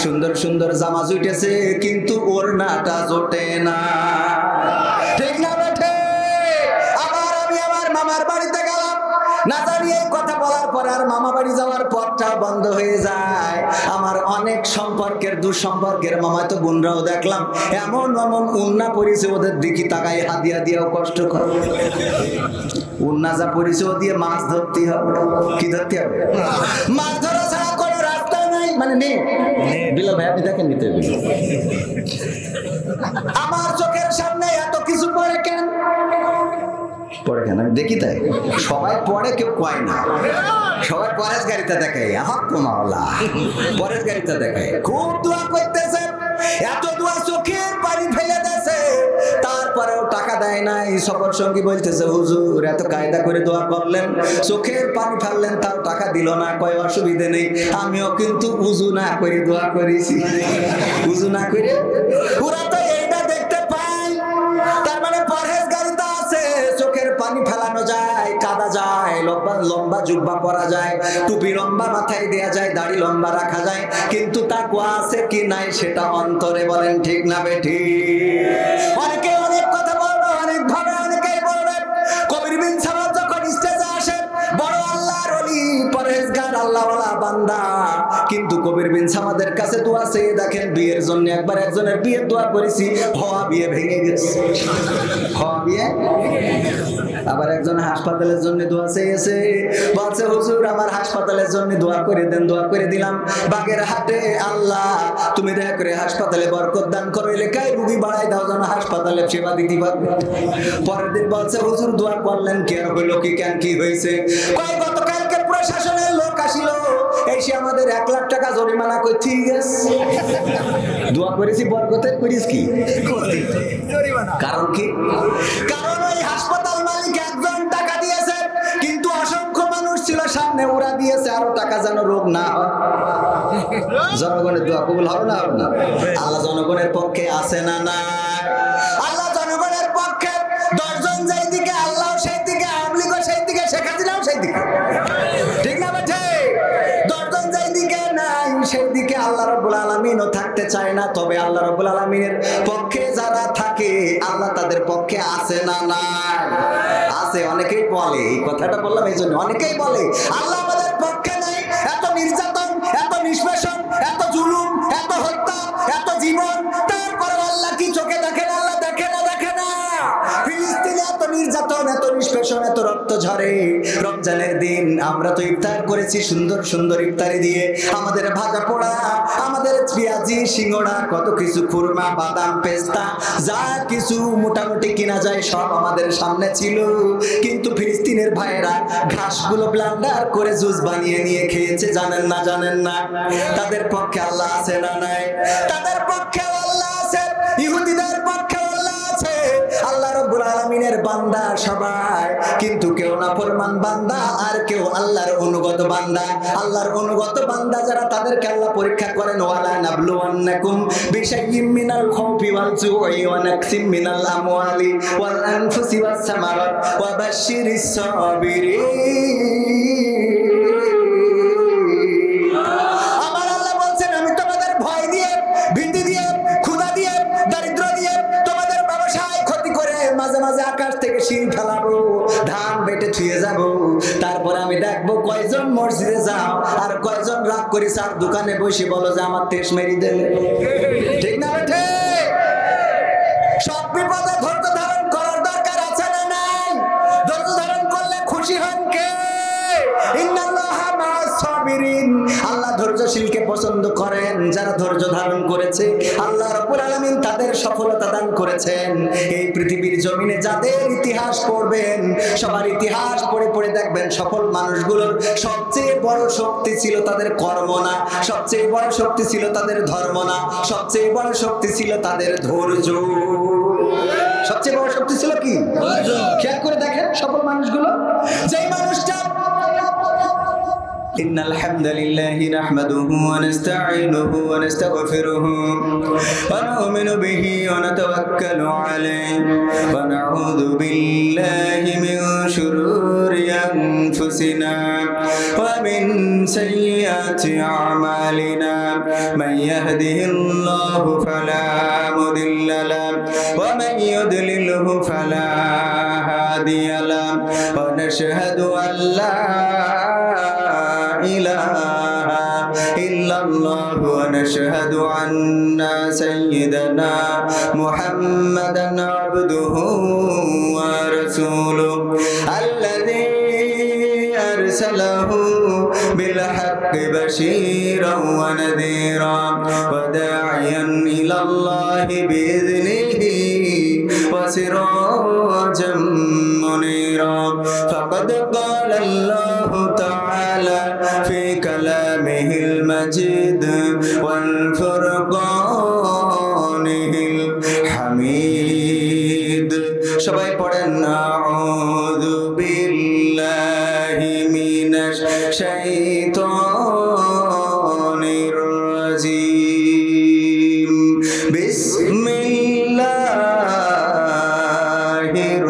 সুন্দর সুন্দর জামা জুটেছে কিন্তু ওড়নাটা জোটে না। ঠিক না বেঠে? আবার আমি আমার মামার বাড়িতে গেলাম, না জানি এই কথা বলার পর আর মামা বাড়ি যাওয়ার পথটা বন্ধ হয়ে যায়। আমার অনেক সম্পর্কের দুঃসম্পর্কের মামাতো বোনরাও দেখলাম এমন এমন উন্না পরিছে, ওদের দিকে তাকাই হাদিয়া দিয়েও কষ্ট করে। উন্না যা পরিছে ও দিয়ে মাছ ধরতে হবে। কি ধরতে হবে? মাছ ধরা ছাড়া কোনো রাস্তা নাই, মানে নেই। বিলা ভাই আপনি দেখেন নিতে হবে। আমার চোখের সামনে এত কিছু পড়ে কেন? পড়ে কেন আমি দেখি তাই। সবাই পড়ে, কেউ কয় না। সবাই পরেশ গাড়িতে দেখায়, আহক মাওলা পরেশ গাড়িতে দেখায়। খুব দোয়া করতেছে, এত দোয়া চোখের পানি ফেলে দিয়েছে, তারপরেও টাকা দেয় নাই। সফর সঙ্গী বলতেছে হুজুর এত কায়দা করে দোয়া করলেন, চোখের পানি ফেললেন, তাও টাকা দিল না। কয় অসুবিধে নেই, আমিও কিন্তু উজু না করে দোয়া করেছি। উজু না করে পুরা তো এইটা দেখতে পাই। তার মানে পরেশ গাড়িতে আছে, চোখের পানি ফেলানো যায়, কাদা যায়, লম্বা লম্বা জুব্বা পরা যায়, টুপি লম্বা মাথায় দেয়া যায়, দাড়ি লম্বা রাখা যায়, কিন্তু তাকওয়া আছে কি নাই সেটা অন্তরে। বলেন ঠিক না বেঠিক? অনেকে অনেক কথা বলবে, অনেক ভাবে অনেকেই বলবে। কবির বিন সামাদ যখন স্টেজে আসে, বড় আল্লাহর ওলি, পরহেজগার আল্লাহওয়ালা বান্দা, কিন্তু কবির বিন সামাদের কাছে দোয়া চেয়ে দেখেন বিয়ের জন্য। একবার একজনের বিয়ের দোয়া করেছি, হওয়া বিয়ে ভেঙে গেছে। হওয়া বিয়ে। আবার একজন হাসপাতালের জন্য দোয়া চেয়েছে, বলছে হুজুর আমার হাসপাতালের জন্য দোয়া করে দেন। দোয়া করে দিলাম। বাগেরহাটে আল্লাহ তুমি দয়া করে হাসপাতালে বরকত দান করো, এলাকায় রুগী বাড়াই দাও যেন হাসপাতালে সেবা দিতে পারবে। পরের দিন বলছে হুজুর দোয়া করলেন, কি আর হইলো, কি কেন কি হয়েছে? কয় গতকালকে প্রশাসনের লোক আসিল, এসে আমাদের 1 লাখ টাকা জরিমানা করে ঠিক আছে। দোয়া করেছি বরকতের, করিস কি? কারণ কি? কারণ ওই হাসপাতাল মালিক একজন টাকা দিয়েছে, কিন্তু অসংখ্য মানুষ ছিল সামনে, ওরা দিয়েছে আরো টাকা যেন রোগ না হয়। জনগণের দোয়া কবুল হবে না? হবে না? আল্লাহ জনগণের পক্ষে আছে না? না। আল্লাহ জনগণের পক্ষে। 10 জন যেই দিকে আল্লাহ সেই দিকে, আওয়ামী লীগও সেই দিকে, শেখ হাসিনাও সেই দিকে। ঠিক না বেঠে? 10 জন যেই দিকে নাই সেই দিকে আল্লাহ রাব্বুল আলামিনও থাকতে চায় না। তবে আল্লাহ রাব্বুল আলামিনের পক্ষে যারা থাকে, আল্লাহ তাদের পক্ষে আছে না? না আছে। অনেকেই বলে, এই কথাটা বললাম এই জন্য, অনেকেই বলে আল্লাহ আমাদের পক্ষে নাই। এত নির্যাতন, এত নিষ্পেষণ, এত জুলুম, এত হত্যা, এত জীবন, তারপরে আল্লাহ কি চোখে দেখেন? আল্লাহ দেখে না? দেখে না। ফিলিস্তিনে এত নির্যাতন, এত নিষ্পেষণ, এত রক্ত ঝরে। রমজানের দিন আমরা তো ইফতার করেছি সুন্দর সুন্দর ইফতারি দিয়ে, আমাদের ভাজা পোড়া, আমাদের পেঁয়াজি, সিঙ্গড়া, কত কিছু, খুরমা, বাদাম, পেস্তা, যা কিছু মোটামুটি কিনা যায় সব আমাদের সামনে ছিল। কিন্তু ফিলিস্তিনের ভাইয়েরা ঘাসগুলো ব্লেন্ডার করে জুস বানিয়ে নিয়ে খেয়েছে। জানেন না? জানেন না? তাদের পক্ষে আল্লাহ আছে না? নাই। তাদের পক্ষে আল্লাহ আছে, ইহুদিদের পক্ষে আল্লাহ আছে। আল্লাহ রাব্বুল আলামিনের বান্দা সবাই, কিন্তু কেউ নাফরমান বান্দা, আর কেউ আল্লাহর অনুগত বান্দা। আল্লাহর অনুগত বান্দা যারা, তাদেরকে আল্লাহ পরীক্ষা করেন। ওয়ালা নাবলুওয়ান্নাকুম বিশাইয়্যিম মিনাল খাউফি ওয়াল জুই ওয়া নাকসিম মিনাল আমওয়ালি ওয়াল আনফুসি ওয়াস সামারাত ওয়া বাশশিরিস সাবিরিন। আমার আল্লাহ বলছেন আমি তোমাদের ভয় দিয়ে, ভীতি দিয়ে, ক্ষুধা দিয়ে, দারিদ্র দিয়ে, তোমাদের ব্যবসায় ক্ষতি করে মাঝে মাঝে আকাশ থেকে শিল ফেলাবো, ধান বেটে ছুঁয়ে যাবো। তারপরে আমি দেখবো কয়জন মসজিদে যাও আর কয়জন রাগ করিস আর দোকানে বসে বলো যে আমার তেজ মেরি দিলে। ঠিক না বেঠে? সব বিপদে ধৈর্য ধারণ করার দরকার আছে না? নাই। ধৈর্য ধারণ করলে খুশি হন কে? ইন্নাল্লাহা মা'আস সাবিরিন। আল্লাহ ধৈর্যশীলকে পছন্দ করেন। যারা ধৈর্য ধারণ করেছে, আল্লাহ রাব্বুল আলামিন তাদের সফলতা দান করেছেন। এই পৃথিবীর জমিনে যাদের ইতিহাস পড়বেন, সবার ইতিহাস পড়ে পড়ে দেখবেন সফল মানুষগুলোর সবচেয়ে বড় শক্তি ছিল তাদের কর্ম না, সবচেয়ে বড় শক্তি ছিল তাদের ধর্ম না, সবচেয়ে বড় শক্তি ছিল তাদের ধৈর্য। সবচেয়ে বড় শক্তি ছিল কি? খেয়াল করে দেখেন সফল মানুষগুলো। যেই মানুষটা إن الحمد لله نحمده ونستعينه ونستغفره ونؤمن به ونتوكل عليه ونعوذ بالله من شرور أنفسنا ومن سيئات أعمالنا من يهده الله فلا مضل له ومن يضلله فلا هادي له ونشهد أن لا إله إلا الله ونشهد أن سيدنا محمدا عبده ورسوله الذي أرسله بالحق بشيرا ونذيرا وداعيا إلى الله بإذنه وسراجا منيرا فقد قال الله تعالى في كلامه المجيد والفرقانه الحميد সবাই পড়েন আউযু বিল্লাহি মিনাশ শাইতানির রাজিম বিসমিল্লাহির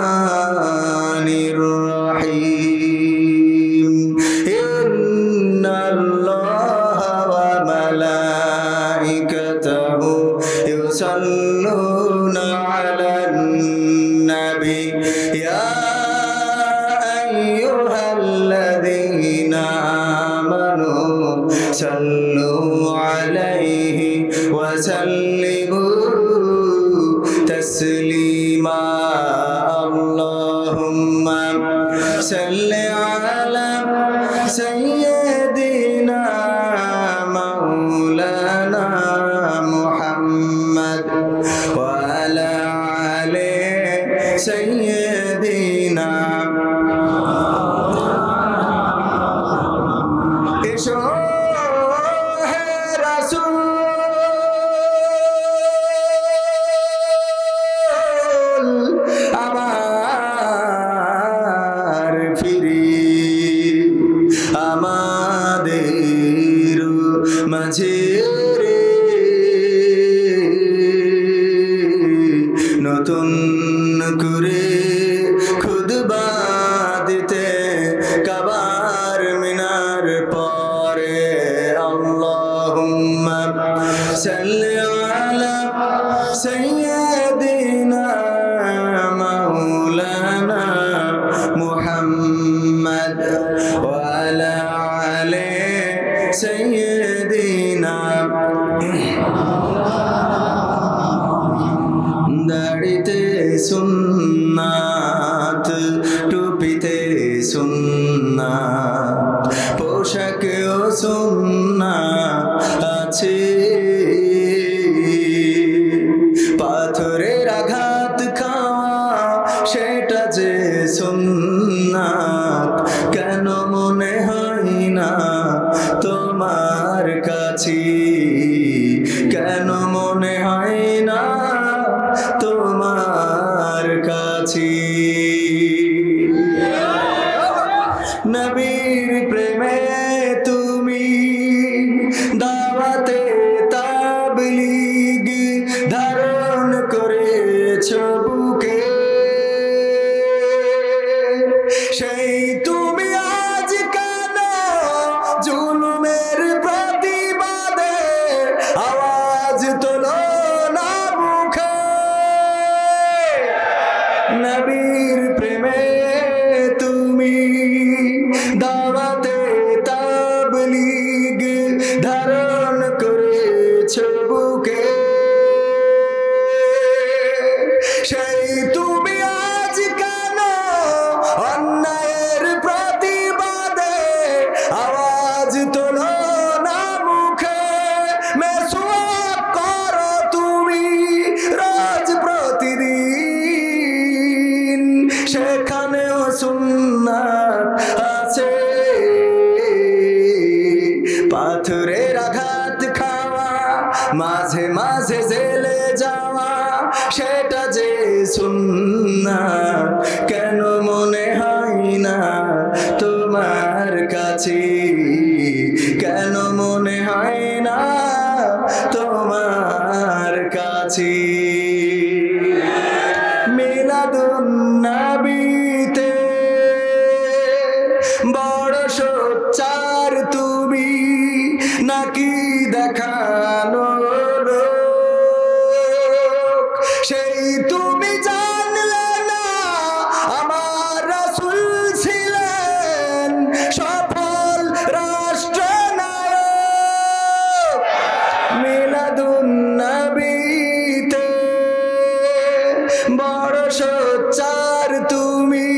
রাহমানির রাহিম ইন্নাল্লাহা ওয়া মালাইকাতাহু ইউসাল্লুনা আলান নাবী ইয়া আইয়ুহাল্লাযীনা আমানু সাল্লু আলাইহি ওয়া সাল্লিমু তাসলিমা আল্লাহুম্মা সাল্লি আলা সাইয়্যিদিনা মাওলানা মুহাম্মদ ওয়া আলা আলি সাইয়্যিদিনা এসো হে রাসূল আমার ফিরি আমাদের মাঝে রে নতুন করে খুতবা দিতে কাবার মিনার পরে আল্লাহুম্মা সাল্লি আলা সাইয়্যিদিনা মাওলানা মুহাম্মদ ওয়া আলা আলি সাইয়্যিদিনা দাড়িতে সুন্নাত টুপিতে সুন্নাত পোশাকেও সুন্নাত আছে পাথরের আঘাত খাওয়া সেটা যে সুন্নাত কেন মনে হয় না তোমার কাছে কেন মনে হয় না তোমার কাছে নবীর প্রেমে তুমি দাওয়াতে তাবলীগ ধারণ করেছো বুকে সেই তুমি আজ কেন জুলুমের প্রতিবাদে আওয়াজ তোলো না মুখে নবীর প্রেমে তুমি দাওয়াতে তাবলীগ ধারণ করেছো বুকে সেই তুমি আজ কেন অন্যায়ের প্রতিবাদে আওয়াজ তোলো না মুখে মেসওয়াক করো তুমি রোজ প্রতিদিন সেখানেও সুন্নাত আছে পাথরের আঘাত খাওয়া মাঝে মাঝে জেলে যাওয়া সেটা যে সুন্নাত কেন মনে হয় না তো মনে হয় না তোমার কাছে মিলাদুন নবীতে বড় সোচ্চার তুমি নাকি দেখানো লোক সেই তুমি জানলে না আমার রাসূল ছিলেন সফল রাষ্ট্রনায়ক মিলাদুন নবীতে বড় সোচ্চার তুমি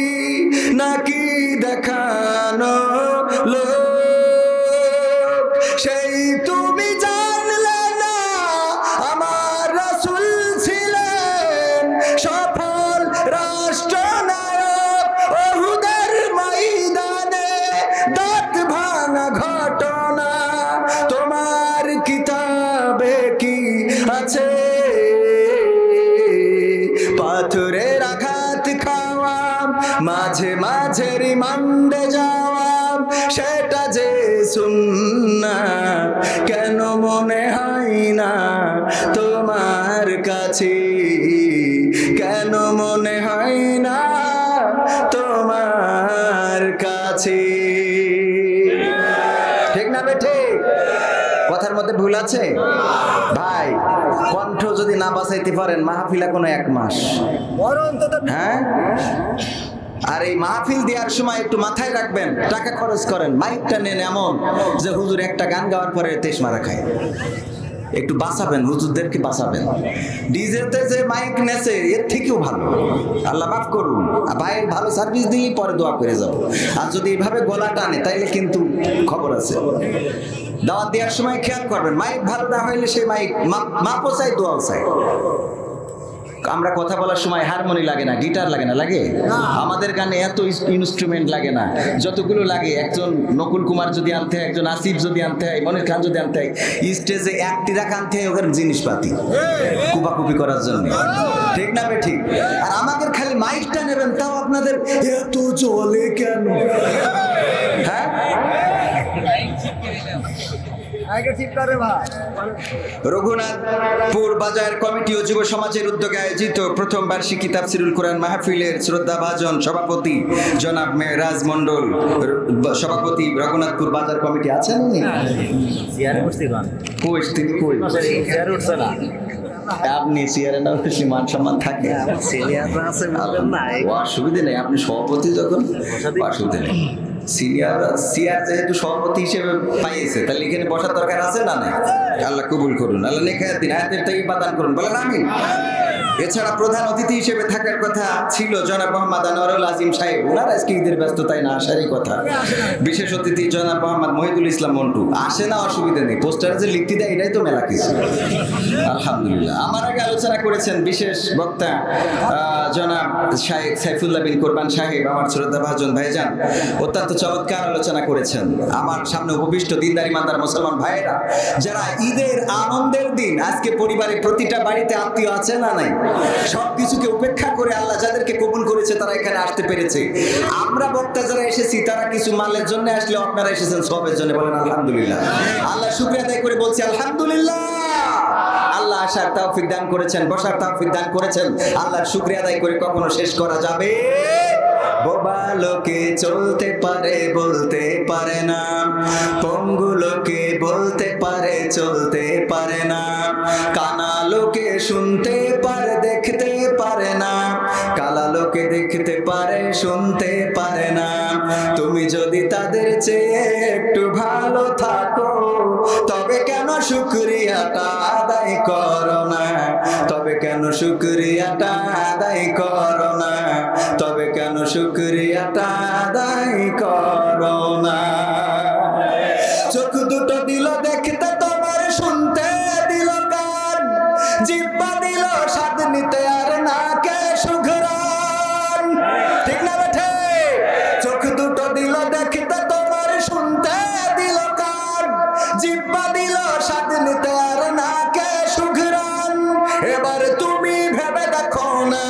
নাকি দেখানো লোক সেই তুমি জানলে না আমার রাসূল ছিলেন সফল রাষ্ট্রনায়ক উহুদের ময়দানে দাঁত ভাঙা ঘটনা তোমার কিতাবে কি আছে পাথরের আঘাত খাওয়া মাঝে মাঝে রিমান্ডে যাওয়া সেটা যে সুন্নাত কেন মনে হয় না তোমার কাছে কেন মনে হয় না তোমার কাছে ঠিক না বেঠে কথার মধ্যে ভুল আছে ভাই কণ্ঠ যদি না বাঁচাইতে পারেন মাহফিলা কোনো 1 মাস হ্যাঁ আর এই মাহফিল দেওয়ার সময় একটু মাথায় রাখবেন টাকা খরচ করেন মাইকটা নেন এমন যে হুজুর একটা গান গাওয়ার পরে তেজ মারা খায় একটু বাঁচাবেন হুজুরদেরকে বাঁচাবেন ডিজেতে যে মাইক নেছে এর থেকেও ভালো আল্লাহ মাফ করুন ভাইয়ের ভালো সার্ভিস দিয়ে পরে দোয়া করে যাব আর যদি এইভাবে গলা টানে তাইলে কিন্তু খবর আছে দাওয়াত দেওয়ার সময় খেয়াল করবেন মাইক ভালো না হইলে সেই মাইক মাপও চাই দোয়াও চাই আমরা কথা বলার সময় হারমোনি লাগে না গিটার লাগে না লাগে আমাদের গানে এত ইনস্ট্রুমেন্ট লাগে না যতগুলো লাগে একজন নকুল কুমার যদি আনতে হয় একজন আসিফ যদি আনতে হয় মনির খান যদি আনতে হয় স্টেজে একটিরা আনতে হয় ওদের জিনিসপাতি কুপাকুপি করার জন্য ঠিক না বে ঠিক আর আমাদের খালি মাইকটা নেবেন তাও আপনাদের এত চলে কেন হ্যাঁ রঘুনাথপুর বাজার কমিটি ও যুব সমাজের উদ্যোগে আয়োজিত প্রথম বার্ষিকী তাফসিরুল কোরআন মাহফিলের শ্রদ্ধাভাজন সভাপতি জনাব মেহরাজ মন্ডল সভাপতি রঘুনাথপুর বাজার কমিটি আছেন আপনি চেয়ারে না বেশি মান সম্মান থাকে অসুবিধা নেই আপনি সভাপতি যখন অসুবিধা নেই সিনিয়র যেহেতু সভাপতি হিসেবে পাইয়েছে তাহলে এখানে বসার দরকার আছে না নাই আল্লাহ কবুল করুন আল্লাহ নেখায়াত দিন আয়াতের থেকে প্রদান করুন বলেন আমিন এছাড়া প্রধান অতিথি হিসেবে থাকার কথা ছিল জনাব মোহাম্মদ আনোয়ারুল আজিম সাহেব ওনার আজকে ঈদের ব্যস্ততায় না আসারই কথা বিশেষ অতিথি জনাব মোহাম্মদ মহিদুল ইসলাম মন্টু আসে না অসুবিধা নেই পোস্টারে যে লিখতে দেয় এটাই তো মেলা কিছু আলহামদুলিল্লাহ আমার আগে আলোচনা করেছেন বিশেষ বক্তা জনাব শাহেখ সাইফুল্লাহ বিন কোরবান সাহেব আমার শ্রদ্ধাভাজন ভাইজান অত্যন্ত চমৎকার আলোচনা করেছেন আমার সামনে উপবিষ্ট দিনদার ইমানদার মুসলমান ভাইয়েরা যারা ঈদের আনন্দের দিন আজকে পরিবারে প্রতিটা বাড়িতে আত্মীয় আছে না নাই সবকিছুকে উপেক্ষা করে আল্লাহ যাদেরকে কবুল করেছে তারা এখানে আসতে পেরেছে আমরা বক্তা যারা এসেছি তারা কিছু মালের জন্য আসলে আপনারা এসেছেন সবের জন্য বলেন আলহামদুলিল্লাহ আল্লাহ শুকরিয়া আদায় করে বলছি আলহামদুলিল্লাহ আল্লাহ আসার তৌফিক দান করেছেন বসার তৌফিক দান করেছেন আল্লাহর শুকরিয়া আদায় করে কখনো শেষ করা যাবে বোবা লোকে চলতে পারে বলতে পারে না পঙ্গু লোকে বলতে পারে চলতে পারে না কানা লোকে শুনতে পারে দেখতে পারে না কালা লোকে দেখতে পারে শুনতে পারে না তুমি যদি তাদের চেয়ে একটু ভালো থাকো তবে কেন শুকরিয়াটা আদায় করো না তবে কেন শুকরিয়াটা আদায় করো না তবে কেন শুকরিয়াটা আদায় করো না চোখ দুটো দিল দেখতে তোমার শুনতে দিল কান জিহ্বা দিল স্বাদ নিতে আর নাকে সুঘ্রাণ ঠিক না বেঠে চোখ দুটো দিল দেখতে তোমার শুনতে দিল কান জিহ্বা দিল স্বাদ নিতে আর নাকে সুঘ্রাণ এবার তুমি ভেবে দেখো না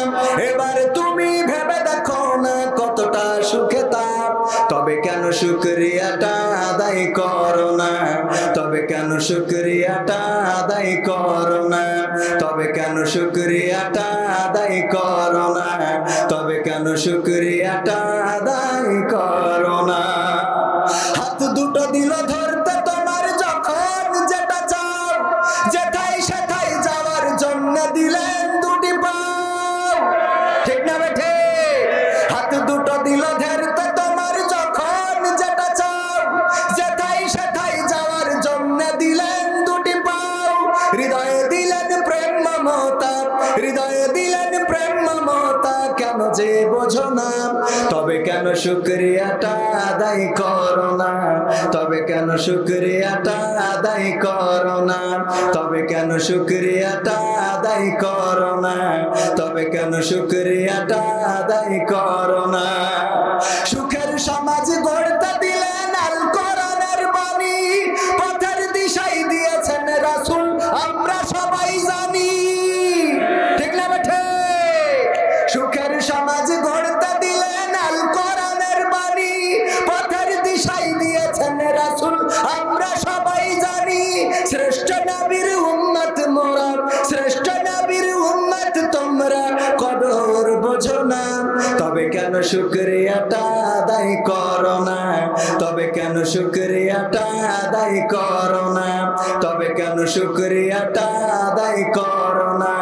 এবার তুমি ভেবে দেখো না কতটা সুখে তাপ তবে কেন শুকরিয়াটা আদায় করো না তবে তবে কেন শুকরিয়াটা আদায় করো না, তবে কেন শুকরিয়াটা আদায় করো না, তবে কেন শুকরিয়াটা আদায় করো না। হাত দুটো দিল ধরতে তোমার যখন যেটা চাও, যেথায় সেথায় যাওয়ার জন্য দিলেন দুটি পাও, ঠিক না বেঠে? হাত দুটো দিল ধরতে তোমার যখন যেটা চাও, যেথায় সেথায় যাওয়ার জন্য দিলেন দুটি পাও। হৃদয়ে দিলেন প্রেম মমতা, হৃদয়ে দিলেন প্রেম মমতা, কেন যে বোঝো না, তবে কেন শুকরিয়াটা আদায় করো না, তবে কেন শুকরিয়াটা আদায় করো না, তবে কেন শুকরিয়াটা আদায় করো না, তবে কেন শুকরিয়াটা আদায় করো না। সুখের সমাজ গড়তে দিলেন আল কোরআনের বাণী, পথের দিশাই দিয়েছেন রাসূল আমরা সবাই জানি, ঠিক না বেঠে? সুখের সমাজ গড়তে দিলেন আল কোরআনের বাণী, পথের দিশাই দিয়েছেন রাসূল আমরা সবাই জানি। শ্রেষ্ঠ নবীর উম্মত মোরা, শ্রেষ্ঠ নবীর উম্মত তোমরা, কদর বোঝো না, তবে কেন শুকরিয়াটা আদায় করো না, তবে কেন শুকরিয়াটা আদায় করো না, তবে কেন শুকরিয়াটা আদায় করো না,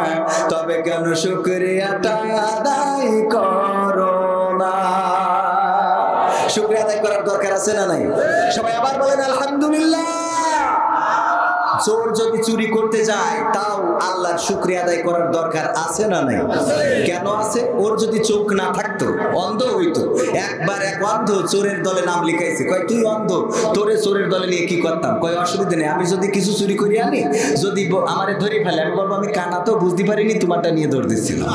তবে কেন শুকরিয়াটা আদায় করো না। শুকরিয়া আদায় করার দরকার আছে না নাই? সবাই আবার বলেন আলহামদুলিল্লাহ। চোর যদি চুরি করতে যায় তাও আল্লাহর শুকরিয়া আদায় করার দরকার আছে না নাই? কেন আছে? ওর যদি চোখ না থাকতো, অন্ধ হইতো। একবার এক অন্ধ চোরের দলে নাম লিখাইছে, কয় তুই অন্ধ, তোরে চোরের দলে নিয়ে কি করতাম? কয় অসুবিধা নেই, আমি যদি কিছু চুরি করি আনি, যদি আমারে ধরে ফেলে, আমি বলবো আমি কানা তো বুঝতে পারিনি, তোমারটা নিয়ে দৌড় দিচ্ছিলাম।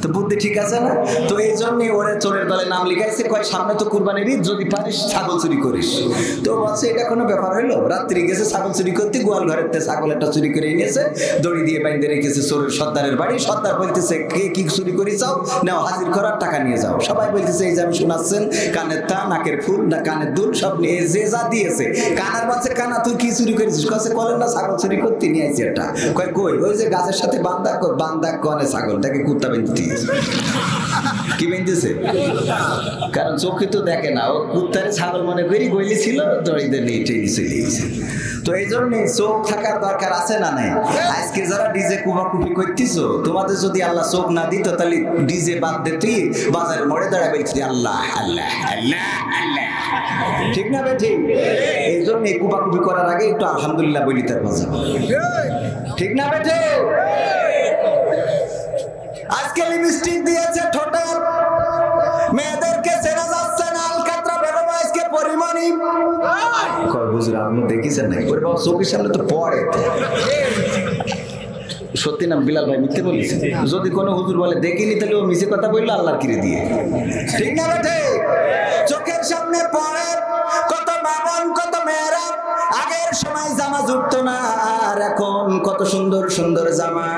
তো বুদ্ধি ঠিক আছে না? তো এই জন্যই ওরে চোরের দলে নাম লিখাইছে। কয় সামনে তো কুরবানির ঈদ, যদি পারিস ছাগল চুরি করিস। তো বলছে এটা কোনো ব্যাপার হইলো? রাত্রি গেছে ছাগল চুরি করতে, গোয়াল ঘরের ছাগল একটা চুরি করে নিয়েছে, দড়ি দিয়ে বাইন্ধে রেখেছে চোরের সর্দারের বাড়ি। সর্দার বলতেছে কে কি চুরি করে চাও, নাও হাজির করার টাকা নিয়ে যাও। সবাই বলতেছে এই যে আমি শোনাচ্ছেন, কানের তা, নাকের ফুল না কানের দুল সব নিয়ে যে যা দিয়েছে। কানার বাচ্চা, কানা তুই কি চুরি করেছিস? কাছে কলেন না ছাগল চুরি করতে নিয়ে আসছি একটা। কয় কই? ওই যে গাছের সাথে বান্ধা, বান্ধা কনে ছাগলটাকে কুত্তা বেঁধে দিয়েছে। কি বেঁধেছে? কারণ চোখে তো দেখে না, ও কুত্তারে ছাগল মনে করি গইলি ছিল, দড়িতে নিয়ে টেনে চলে গেছে। তো এই জন্য চোখ থাকার দরকার আছে না নাই? আজকে যারা ডিজে কুপাকুপি করতেছো, তোমাদের যদি আল্লাহ চোখ না দিত তাহলে ডিজে বাদ দে, তুই বাজারের মোড়ে দাঁড়ায় বলছি আল্লাহ আল্লাহ আল্লাহ আল্লাহ, ঠিক না বে? ঠিক। এই জন্য এই কুপাকুপি করার আগে একটু আলহামদুলিল্লাহ বলি তার বাজার, ঠিক না বে? ঠিক। আজকে লিপস্টিক দিয়েছে ঠোঁটে, মেয়েদেরকে চেনা যাচ্ছে না, আলকাতরা বেরোবো আজকে পরিমাণই। কয় বুঝলাম, আপনি দেখেছেন নাকি? ওরে বাবা চোখের সামনে তো পড়ে। সত্যি না বিলাল ভাই মিথ্যে বলেছে? যদি কোনো হুজুর বলে দেখিনি তাহলে ও মিছে কথা বললো আল্লাহর কিরে দিয়ে, ঠিক না বেটে? চোখের সামনে পড়ে কত বাবন, কত মেয়েরা। আগের সময় জামা জুটতো না, আর এখন কত সুন্দর সুন্দর জামা,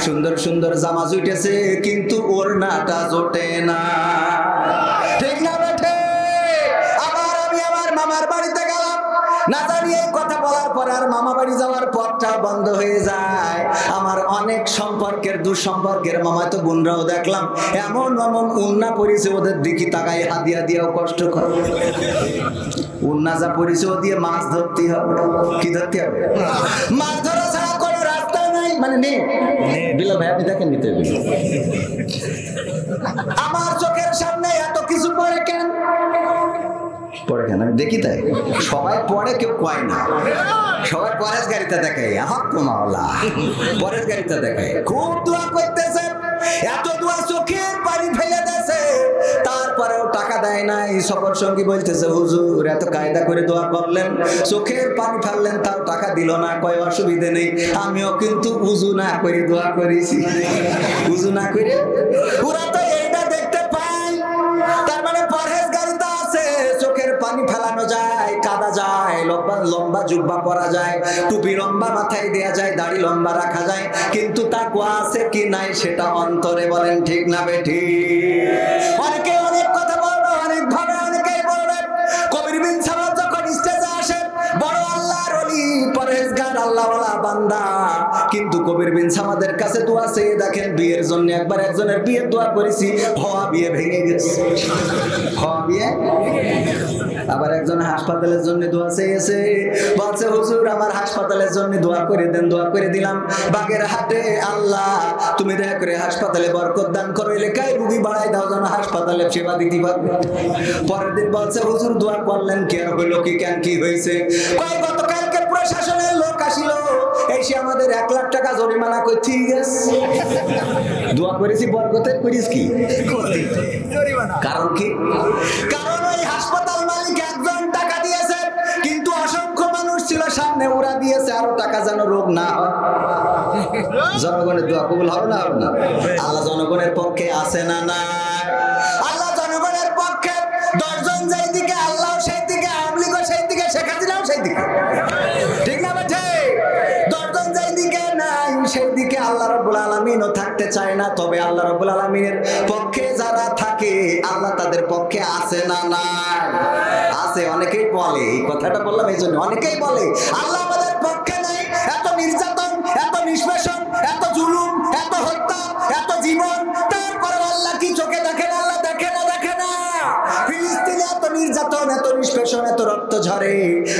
সুন্দর সুন্দর জামা জুটেছে, কিন্তু ওড়নাটা জোটে না, ঠিক না বেটে? আবার আমি আমার মামার বাড়িতে গেলাম, না জানি এই কথা বলার পর আর মামা বাড়ি যাওয়ার পথটা বন্ধ হয়ে যায়। আমার অনেক সম্পর্কের দুঃসম্পর্কের মামা তো বোনরাও দেখলাম এমন এমন উন্না পরিছে, ওদের দিকে তাকাই হাদিয়া দিয়েও কষ্ট করে। উন্না যা পরিছে ও দিয়ে মাছ ধরতে হবে। কি ধরতে হবে? মাছ ধরা ছাড়া কোনো রাস্তা নাই, মানে নেই। বিলাল ভাই আপনি দেখেন নিতে হবে। আমার চোখের সামনে এত কিছু পড়ে কেন? পড়ে কেন আমি দেখি তাই। সবাই পড়ে, কেউ কয় না। সবাই পরেশ গাড়িতে দেখায়, আহক মাওলা পরেশ গাড়িতে দেখায়। খুব দোয়া করতেছে, এত দোয়া চোখের পানি ফেলে দিয়েছে, তারপরেও টাকা দেয় নাই। সফর সঙ্গী বলতেছে হুজুর এত কায়দা করে দোয়া করলেন, চোখের পানি ফেললেন, তাও টাকা দিল না। কয় অসুবিধে নেই, আমিও কিন্তু উজু না করে দোয়া করেছি। উজু না করে পুরা তো এইটা দেখতে পাই, তার মানে পরেশ গাড়িতে আছে। চোখের পানি ফেলানো যায়, কাদা যায়, লম্বা লম্বা জুব্বা পরা যায়, টুপি লম্বা মাথায় দেয়া যায়, দাড়ি লম্বা রাখা যায়, কিন্তু তাকওয়া আছে কি নাই সেটা অন্তরে। বলেন ঠিক না বেঠি? অনেকে অনেক কথা বলবে, অনেক ভাবে অনেকেই বলবে। কবির বিন সামাদ যখন স্টেজে আসে, বড় আল্লাহর ওলি আল্লাহওয়ালা বান্দা, কিন্তু কবির বিন সামাদের কাছে দোয়া চেয়ে দেখেন বিয়ের জন্য একবার একজনের বিয়ের দোয়া করেছি, হওয়া বিয়ে ভেঙে গেছে, হওয়া বিয়ে। আবার একজন হাসপাতালের জন্য দোয়া চেয়েছে, বলছে হুজুর আমার হাসপাতালের জন্য দোয়া করে দেন। দোয়া করে দিলাম। বাগেরহাটে আল্লাহ তুমি দয়া করে হাসপাতালে বরকত দান করো, এলাকায় রুগী বাড়াই দাও যেন হাসপাতালে সেবা দিতে পারবে। পরের দিন বলছে হুজুর দোয়া করলেন কি আর হইলো কি, কেন কি হয়েছে? কয় গতকালকে প্রশাসনের লোক আসিল, এসে আমাদের 1 লাখ টাকা জরিমানা করে ঠিক আছে। দোয়া করেছি বরকতের, করিস কি? কারণ কি? কারণ ওই হাসপাতাল মালিক একজন টাকা দিয়েছে, কিন্তু অসংখ্য মানুষ ছিল সামনে, ওরা দিয়েছে আরো টাকা যেন রোগ না হয়। জনগণের দোয়া কবুল হবে না? হবে না? আল্লাহ জনগণের পক্ষে আছে না? না। আল্লাহ জনগণের পক্ষে। 10 জন যেই দিকে আল্লাহ সেই দিকে, আওয়ামী লীগও সেই দিকে, শেখ হাসিনাও সেই দিকে, ঠিক না বেঠে? 10 জন যেই দিকে নাই সেই দিকে আল্লাহ রাব্বুল আলামিনও থাকতে চায় না। তবে আল্লাহ রাব্বুল আলামিনের পক্ষে যারা থাকে আল্লাহ তাদের পক্ষে আছে না? না আছে। অনেকেই বলে, এই কথাটা বললাম এই জন্য, অনেকেই বলে আল্লাহ আমাদের পক্ষে নাই। এত নির্যাতন, এত নিষ্পেষণ, এত জুলুম, এত হত্যা, এত জীবন, তারপরে আল্লাহ কি চোখে দেখেন? আল্লাহ দেখে না? দেখে না। ফিলিস্তিনে এত নির্যাতন, এত নিষ্পেষণ, এত রক্ত ঝরে।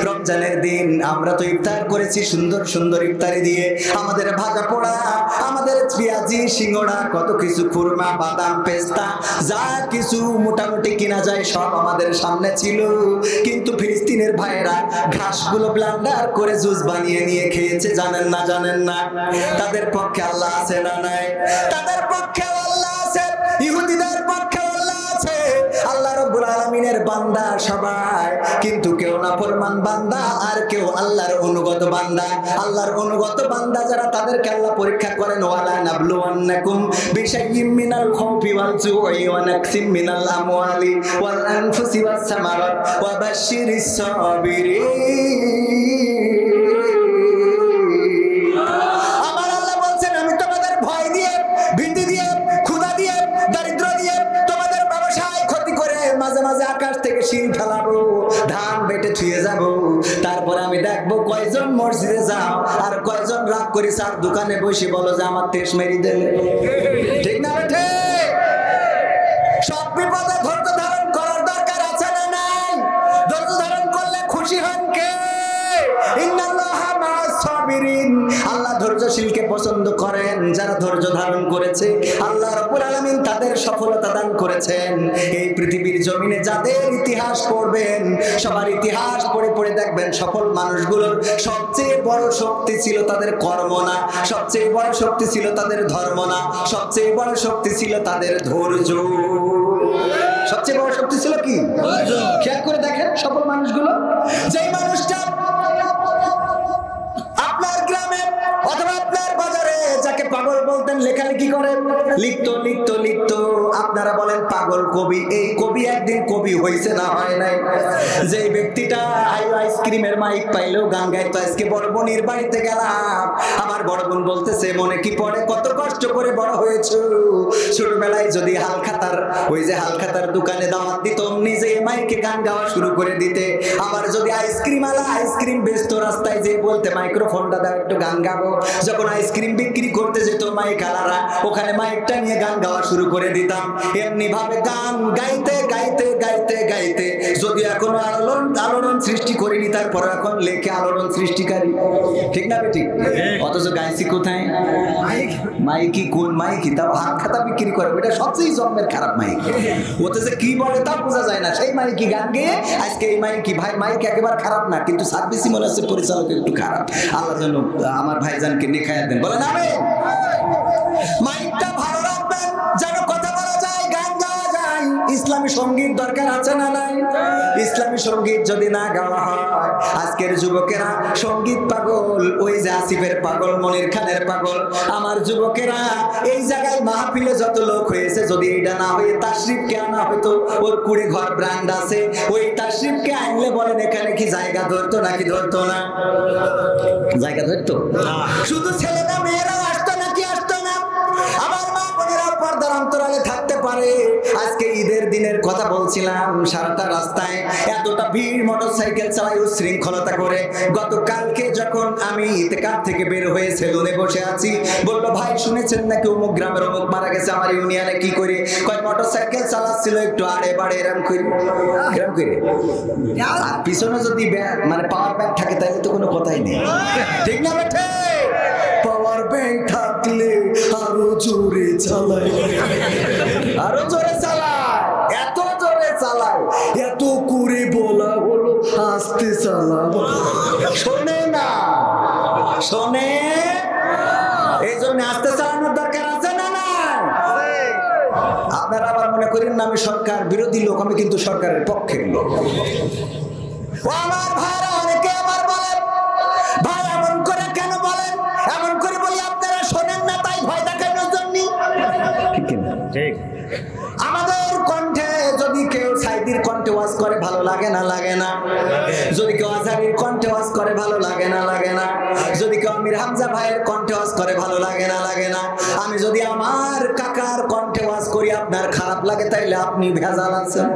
রমজানের দিন আমরা তো ইফতার করেছি সুন্দর সুন্দর ইফতারি দিয়ে, আমাদের ভাজা পোড়া, আমাদের পেঁয়াজি, সিঙ্গড়া, কত কিছু, খুরমা, বাদাম, পেস্তা, যা কিছু মোটামুটি কিনা যায় সব আমাদের সামনে ছিল। কিন্তু ফিলিস্তিনের ভাইয়েরা ঘাসগুলো ব্লেন্ডার করে জুস বানিয়ে নিয়ে খেয়েছে। জানেন না? জানেন না? তাদের পক্ষে আল্লাহ আছে না? নাই। তাদের পক্ষে আল্লাহ আছে, ইহুদিদের পক্ষে আল্লাহ আছে। আল্লাহ রাব্বুল আলামিনের বান্দা সবাই, কিন্তু কেউ নাফরমান বান্দা আর কেউ আল্লাহর অনুগত বান্দা। আল্লাহর অনুগত বান্দা যারা, তাদেরকে আল্লাহ পরীক্ষা করেন। ওয়ালা নাবলুওয়ান্নাকুম বিশাইয়্যিম মিনাল খাউফি ওয়াল জুই ওয়া নাকসিম মিনাল আমওয়ালি ওয়াল আনফুসি ওয়াস সামারাত ওয়া বাশশিরিস সাবিরিন। আমার আল্লাহ বলছেন আমি তোমাদের ভয় দিয়ে, ভীতি দিয়ে, ক্ষুধা দিয়ে, দারিদ্র দিয়ে, তোমাদের ব্যবসায় ক্ষতি করে মাঝে মাঝে আকাশ থেকে শিল ফেলাবো, ধান বেটে ছুঁয়ে যাবো। তারপরে আমি দেখবো কয়জন মসজিদে যাও আর কয়জন রাগ করে চার দোকানে বসে বলো যে আমার তেজ মেরি দিলে। ঠিক না বেঠে? সব বিপদে ধৈর্য ধারণ করার দরকার আছে না? নাই। ধৈর্য ধারণ করলে খুশি হন কে? ইন্নাল্লাহা মা'আস সাবিরিন। আল্লাহ ধৈর্যশীলকে পছন্দ করেন। যারা ধৈর্য ধারণ করেছে আল্লাহ রাব্বুল আলামিন তাদের সফলতা দান করেছেন। এই পৃথিবীর জমিনে যাদের ইতিহাস পড়বেন, সবার ইতিহাস পড়ে পড়ে দেখবেন সফল মানুষগুলোর সবচেয়ে বড় শক্তি ছিল তাদের কর্ম না, সবচেয়ে বড় শক্তি ছিল তাদের ধর্ম না, সবচেয়ে বড় শক্তি ছিল তাদের ধৈর্য। সবচেয়ে বড় শক্তি ছিল কি? খেয়াল করে দেখেন সফল মানুষগুলো। যেই মানুষটা আপনার গ্রামে অথবা আপনার বাজারে যাকে পাগল বলতেন, লেখালেখি করে, লিখতো লিখতো লিখতো, আপনারা বলেন পাগল কবি। এই কবি একদিন কবি হয়েছে না হয় নাই? যে ব্যক্তিটা আইসক্রিমের মাইক পাইলেও গান গাইতো। আজকে বড় বোনের বাড়িতে গেলাম, আমার বড় বোন বলতেছে মনে কি পড়ে কত কষ্ট করে বড় হয়েছে। ছোটবেলায় যদি হালখাতার, ওই যে হালখাতার দোকানে দাওয়াত দিত, নিজে মাইকে গান গাওয়া শুরু করে দিতে। আবার যদি আইসক্রিম আলা আইসক্রিম বেচতো, রাস্তায় যে বলতে মাইক্রোফোনটা দাও একটু গান গাবো। যখন আইসক্রিম বিক্রি করতে যেত মাইক আলারা, ওখানে মাইকটা নিয়ে গান গাওয়া শুরু করে দিতাম। এমনি ভাবে গান গাইতে গাইতে গাইতে গাইতে, যদি এখনো আলোড়ন সৃষ্টি করিনি, তারপর এখন লেখে আলোড়ন সৃষ্টিকারী। ঠিক না বেঠিক? অথচ গাইছি কোথায়? মাইকি। কোন মাইকি? তাও হাত খাতা বিক্রি করে, এটা সবচেয়ে জন্মের খারাপ মাইক। ওতে যে কি বলে তা বোঝা যায় না। সেই মাইকি গান গেয়ে আজকে এই মাইকি। ভাই মাইক একেবারে খারাপ না, কিন্তু সার্ভিসই মনে হচ্ছে পরিচালক একটু খারাপ। আল্লাহ যেন আমার ভাইজানকে নেখায়া দেন। বলেন আমিন। মাইকটা ভালো রাখবেন যেন কথা বলা যায়, গান গাওয়া যায়। ইসলামী সঙ্গীত দরকার আছে না? নাই। ইসলামী সঙ্গীত যদি না গাওয়া হয়, আজকের যুবকেরা সঙ্গীত পাগল, ওই যে আসিফের পাগল, মনির খানের পাগল। আমার যুবকেরা এই জায়গায় মাহফিলে যত লোক হয়েছে, যদি এটা না হয়ে তাশরিফকে আনা হয়তো, ওর 20 ঘর ব্র্যান্ড আছে, ওই তাশরিফকে আনলে বলেন এখানে কি জায়গা ধরতো নাকি ধরতো না? জায়গা ধরতো? শুধু ছেলেরা মেয়েরা আসতো নাকি আসতো না? আমার মা বোনেরা পর্দার অন্তরালে থাকতে পারে। আজকে ঈদের দিনের কথা বলছিলাম, সারাটা রাস্তায় এতটা ভিড়, মোটরসাইকেল চালায় উশৃঙ্খলতা করে। গতকালকে যখন আমি ইতিকাফ থেকে বের হয়ে সেলুনে বসে আছি, বলল ভাই শুনেছেন নাকি অমুক গ্রামের অমুক মারা গেছে, আমার ইউনিয়নে কি করে, কয় মোটরসাইকেল চালাচ্ছিল একটু আড়ে বাড়ে এরম করে আর পিছনে যদি মানে পাওয়ার ব্যাংক থাকে তাহলে তো কোনো কথাই নেই, ঠিক না বেঠে? পাওয়ার ব্যাংক থাকলে আরো জোরে চালায়, আরো জোরে চালায়, এত জোরে চালায়, এত করে বলা হলো আস্তে চালাবো, শোনে না, শোনে, এই জন্য আস্তে চালানোর দরকার আছে না? না, আপনারা আবার মনে করেন না আমি সরকার বিরোধী লোক, আমি কিন্তু সরকারের পক্ষের লোক। আমার ভাইরা অনেকে আবার বলেন ভাই এমন করে কেন বলেন, এমন করে বলি আপনারা শোনেন না তাই ভয় দেখানোর জন্য, ঠিক? আমাদের কণ্ঠে যদি কেউ সাইদির কণ্ঠে ওয়াজ করে ভালো লাগে না? লাগে না? যদি কেউ আজহারির কণ্ঠে ওয়াজ করে ভালো লাগে না? লাগে না? যদি কেউ আমির হামজা ভাইয়ের কণ্ঠে ওয়াজ করে ভালো লাগে না? লাগে না? আমি যদি আমার কাকার কণ্ঠে ওয়াজ করি আপনার খারাপ লাগে, তাইলে আপনি ভেজাল আছেন,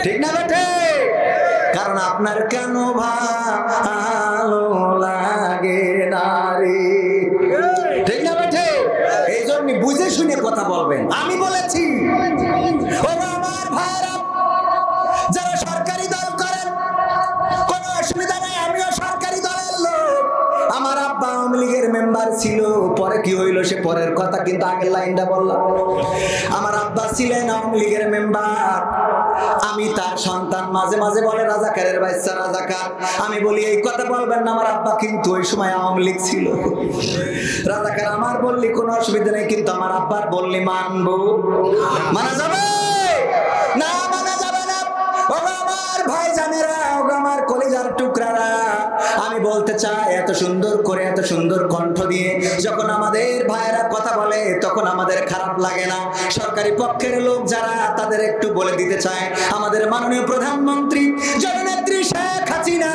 ঠিক না বেটে? কারণ আপনার কেন ভালো লাগে না রে, ঠিক না বেটে? এই জন্য বুঝে শুনে কথা বলবেন। আমি বলেছি আমার ভাইরা যারা সরকারি দল করেন কোন অসুবিধা নেই, আমিও সরকারি দলের লোক। আমার আব্বা আওয়ামী লীগের মেম্বার ছিল, পরে কি হইলো সে পরের কথা, কিন্তু আগের লাইনটা বললাম। আমার আব্বা ছিলেন আওয়ামী লীগের মেম্বার, আমি তার সন্তান। মাঝে মাঝে বলে রাজাকারের বাচ্চা রাজাকার, আমি বলি এই কথা বলবেন না, আমার আব্বা কিন্তু ওই সময় আওয়ামী লীগ ছিল। রাজাকার আমার বললি কোনো অসুবিধা নেই, কিন্তু আমার আব্বার বললি মানবো, মানা যাবে না? মানা যাবে না। ওগো আমার ভাই জানেরা, ওগো আমার কলিজার টুকরারা, আমি বলতে চাই এত সুন্দর করে, এত সুন্দর কণ্ঠ দিয়ে যখন আমাদের ভাইয়েরা কথা বলে তখন আমাদের খারাপ লাগে না। সরকারি পক্ষের লোক যারা, তাদের একটু বলে দিতে চায়, আমাদের মাননীয় প্রধানমন্ত্রী জননেত্রী শেখ হাসিনা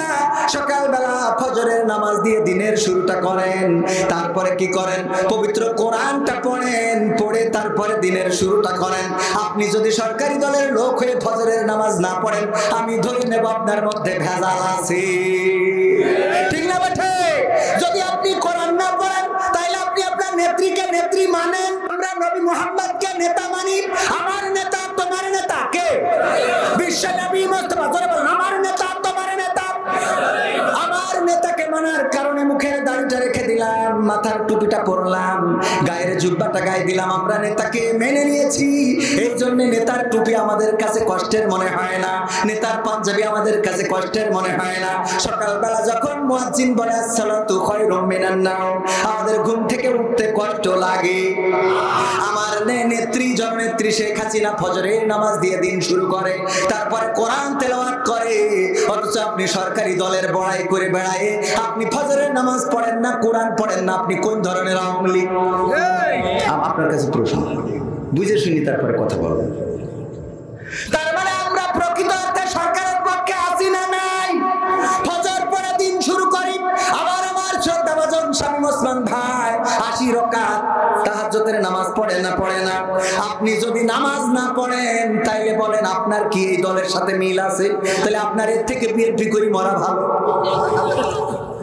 সকালবেলা ফজরের নামাজ দিয়ে দিনের শুরুটা করেন, তারপরে কি করেন, পবিত্র কোরআনটা পড়েন, পড়ে তারপরে দিনের শুরুটা করেন। আপনি যদি সরকারি দলের লোক হয়ে ফজরের নামাজ না পড়েন, আমি ধরে নেব আপনার মধ্যে ভেজাল আছে, ঠিক না বেঠে? যদি আপনি কোরআন না পড়েন তাহলে আপনি আপনার নেত্রীকে নেত্রী মানেন, আমরা নবী মুহাম্মদকে নেতা মানি। আমার নেতা তোমার নেতা কে? বিশ্ব নবী মুস্তাফা, জোরে বলুন, আমার নেতা তোমার নেতা। আমার নেতাকে মানার কারণে মুখের দাড়িটা রেখে দিলাম, মাথার টুপিটা পরলাম, গায়ের জুব্বাটা গায়ে দিলাম, আমরা নেতাকে মেনে নিয়েছি। এই জন্য নেতার টুপি আমাদের কাছে কষ্টের মনে হয় না, নেতার পাঞ্জাবি আমাদের কাছে কষ্টের মনে হয় না। সকালবেলা যখন মুয়াজ্জিন বলে আসসালাতু খায়রুম মিনান নাওম, আমাদের ঘুম থেকে উঠতে কষ্ট লাগে। আমার নেত্রী জননেত্রী শেখ হাসিনা ফজরের নামাজ দিয়ে দিন শুরু করে, তারপরে কোরআন তেলাওয়াত করে, অথচ আপনি সরকারি দলের বড়াই করে বেড়ায় আপনি ফজরের নামাজ পড়েন না, কোরআন পড়েন না, আপনি কোন ধরনের আওয়ামী লীগ? আপনার কাছে প্রশ্ন, বুঝে শুনি তারপরে কথা বলবেন। তার মানে আমরা প্রকৃত অর্থে সরকারের পক্ষে আছি না নাই? ফজর পড়ে দিন শুরু করি। আবার আমার শ্রদ্ধাভাজন শামীম ওসমান ভাই 80 রাকাত তাহাজ্জুদের নামাজ পড়ে না? পড়ে না। আপনি যদি নামাজ না পড়েন তাইলে বলেন আপনার কি এই দলের সাথে মিল আছে? তাহলে আপনার এর থেকে বিএনপি করি মরা ভালো।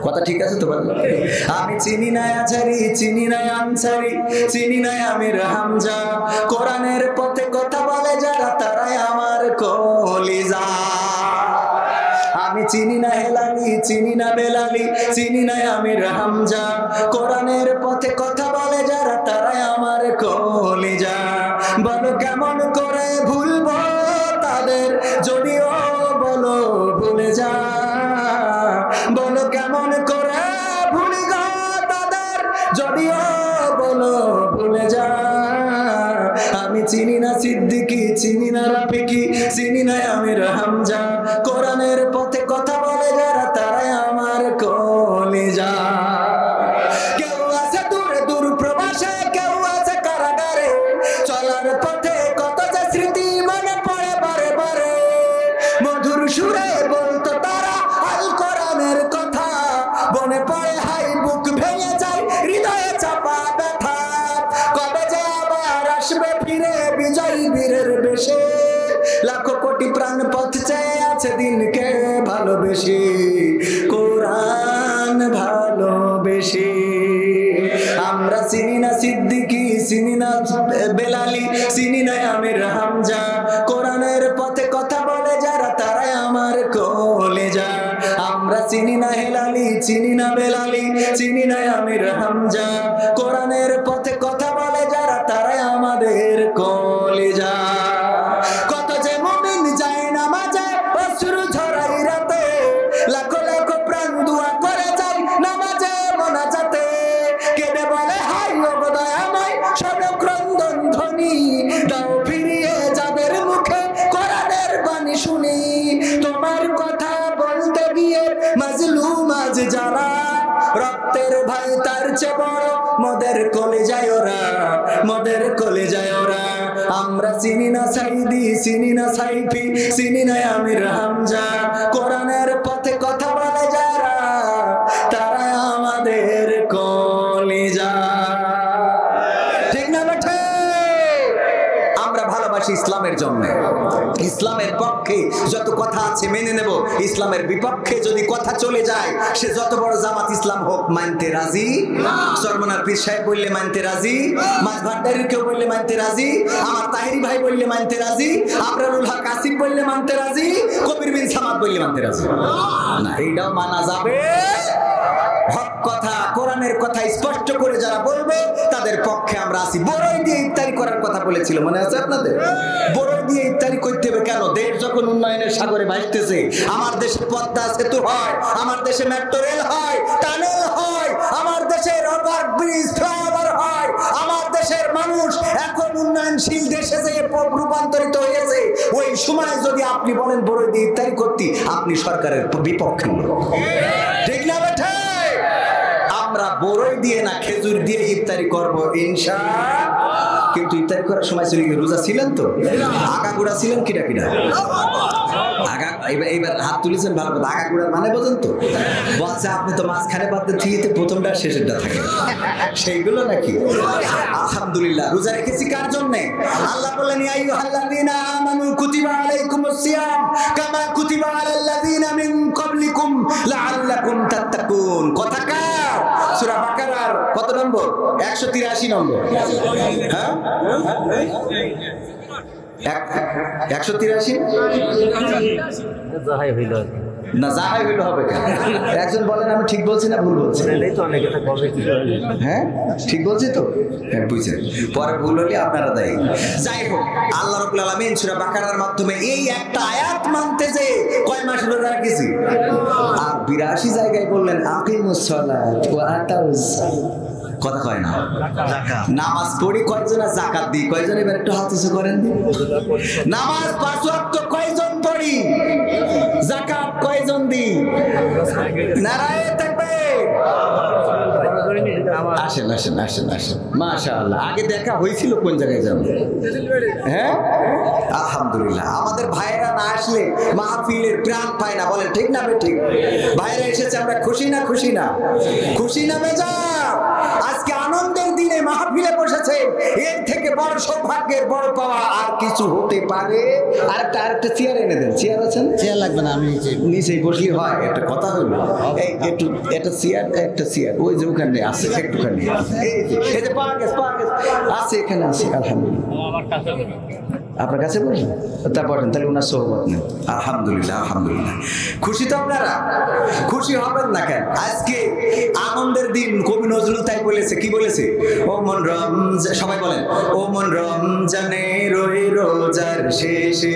কথা ঠিক আছে তো? আমি চিনি না আজহারি, চিনি না আনসারি, চিনি না আমির হামজা, কোরআনের পথে কথা বলে যারা তারাই আমার কলিজা। আমি চিনি না হেলালি, চিনি না বেলালি, চিনি না আমির হামজা, কোরআনের পথে কথা বলে যারা তারাই আমার কলিজা। বলো কেমন করে ভুলবো তাদের, যদিও বলো ভুলে যা। বলো কেমন করে ভুলি গো তাদের, যদিও বলো ভুলে যা। আমি চিনি না সিদ্দিকি, চিনি না রাফিকি, চিনি না আমির হামজা, কোরআনের পথে কথা বলে যারা তারাই আমার কলিজা। কেউ আছে দূরে দূর প্রবাসে, কেউ আছে কারাগারে, চলার পথে কত যে স্মৃতি মনে পড়ে বারে বারে। মধুর সুরে বলতো তারা আল কোরআনের কথা, মনে পড়ে হাই বুক ভেঙে যায়, হৃদয়ে চাপা ব্যথা। কবে যে আবার আসবে ফিরে বিজয়ী বীরের বেশে, লাখো কোটি প্রাণ পথ চেয়ে আছে দিনকে ভালোবেসে। কোরআন শেষে। আমরা চিনি না সিদ্দিকী, চিনি না বেলালি, চিনি না আমির হামজা, কোরআনের পথে কথা বলে যারা তারাই আমার কলেজা। আমরা চিনি না হেলালি, চিনি না বেলালি, চিনি না আমির হামজা, কোরআনের পথে কথা বলে যারা তারাই আমাদের কলেজা। কত যে মুমিন যায় নামাজে অশ্রু ঝরাই রাতে, লাখো লাখো প্রাণ দোয়া করে যায় নামাজে মোনাজাতে, কেঁদে বলে হাই ও দয়াময় শোনো ক্রন্দন ধ্বনি, দাও ফিরিয়ে যাদের মুখে কোরআনের বাণী শুনি। তোমার কথা বলতে গিয়ে মাজলুম আজ যারা, রক্তের ভাই তার চেয়ে বড় মোদের কলেজায় ওরা, মোদের কলেজায় ওরা। আমরা চিনি না সাইদি, চিনি না সাইফি, চিনি না আমির হামজা, কোরআনের পথে কথা বলে যারা তারা আমাদের কলেজা। ঠিক না বেঠে? আমরা ভালোবাসি ইসলামের জন্য, ইসলামের পক্ষে যত কথা আছে মেনে নেব, ইসলামের বিপক্ষে যদি কথা চলে যায় সে যত বড় জামাত ইসলাম হোক মানতে রাজি। সরমনার পীর সাহেব বললে মানতে রাজি, মাঝ ভান্ডারীর কেউ বললে মানতে রাজি, আমার তাহিরি ভাই বললে মানতে রাজি, আবরারুল হক আসিফ বললে মানতে রাজি, কবির বিন সামাদ বললে মানতে রাজি না। এইটাও মানা যাবে। হক কথা, কোরআনের কথা স্পষ্ট করে যারা বলবে তাদের পক্ষে আমরা আছি। বড়ই দিয়ে ইফতারি করার কথা বলেছিল, মনে আছে আপনাদের? বড়ই দিয়ে ইফতারি করতে হবে কেন? দেশ যখন উন্নয়নের সাগরে ভাসতেছে, আমার দেশে পদ্মা সেতু হয়, আমার দেশে মেট্রো রেল হয়, টানেল হয়, আমার দেশের ওভার ব্রিজ ফ্লাইওভার হয়, আমার দেশের মানুষ এখন উন্নয়নশীল দেশে যে রূপান্তরিত হয়েছে, ওই সময় যদি আপনি বলেন বড়ই দিয়ে ইফতারি করতে, আপনি সরকারের বিপক্ষে লোক। ঠিক না বেঠা? আমরা বড়ই দিয়ে না খেজুর দিয়ে ইফতারি করব ইনশাআল্লাহ। কিন্তু ইফতারি করার সময় চলে গিয়ে রোজা ছিলেন তো? আগাগোড়া ছিলেন কিনা কিনা? এইবার হাত তুলেছেন ভালো কথা। আগাগোড়ার মানে বোঝেন তো? বলছে আপনি তো মাঝখানে বাদে থিয়েতে প্রথমটা শেষেরটা থাকে, সেইগুলো নাকি? আলহামদুলিল্লাহ। রোজা রেখেছি কার জন্য? আল্লাহ বললেন ইয়া আইয়ুহাল্লাযীনা আমানু কুতিবা আলাইকুমুস সিয়াম কামা কুতিবা আলাল্লাযীনা মিন ক্বাবলিকুম লাআল্লাকুম তাত্তাকুন। কথা কার? সূরা বাকারার কত নম্বর? 183 নম্বর। হ্যাঁ 183 না, যাহাই হইল হবে। একজন বলেন আমি ঠিক বলছি না ভুল বলছি? হ্যাঁ ঠিক বলছি তো? হ্যাঁ বুঝছেন, পরে ভুল হলে আপনারা দায়ী। যাই হোক, আল্লাহ রাব্বুল আলামিন সূরা বাকারার মাধ্যমে এই একটা আয়াত মানতে যে কয় মাস রোজা রেখেছি, আর 82 জায়গায় বললেন আকিমুস সালাত ওয়া আতাউস সালাত। কথা কয় না? নামাজ পড়ি কয়জন, যাকাত দিই কয়জন? এবার একটু হাত উঁচু করেন। নামাজ 5 ওয়াক্ত কয়জন পড়ি, যাকাত কয়জন দিই? নারায়ে তাকবীর। আসেন আসেন আসেন আসেন, মাশাআল্লাহ। আগে দেখা হয়েছিল কোন জায়গায় যাবো? হ্যাঁ আলহামদুলিল্লাহ। আমাদের ভাইয়েরা না আসলে মাহফিলের প্রাণ পায় না, বলেন ঠিক না? ঠিক। ভাইয়েরা এসেছে, আমরা খুশি না? খুশি না? খুশি না বেজা? আজকে আনন্দের দিনে মাহফিলে বসেছে, এর থেকে বড় সৌভাগ্যের বড় পাওয়া আর কিছু হতে পারে? আরেকটা চেয়ার এনে দেন। চেয়ার আছেন? চেয়ার লাগবে না, আমি নিচেই বসলে হয়। একটা কথা হলো, এই একটু একটা চেয়ার ওই যে ওখানে আছে, একটুখানি এই যে পাওয়া গেছে আছে, এখানে আছে। আলহামদুলিল্লাহ। আপনার কাছে বলেন তারপর তাহলে ওনার সোহবত নেন। আলহামদুলিল্লাহ আলহামদুলিল্লাহ। খুশি তো আপনারা? খুশি হবেন না কেন? আজকে আনন্দের দিন। কবি নজরুল তাই বলেছে। কি বলেছে? ও মন রমজান, সবাই বলেন, ও মন রমজানে রই রোজার শেষে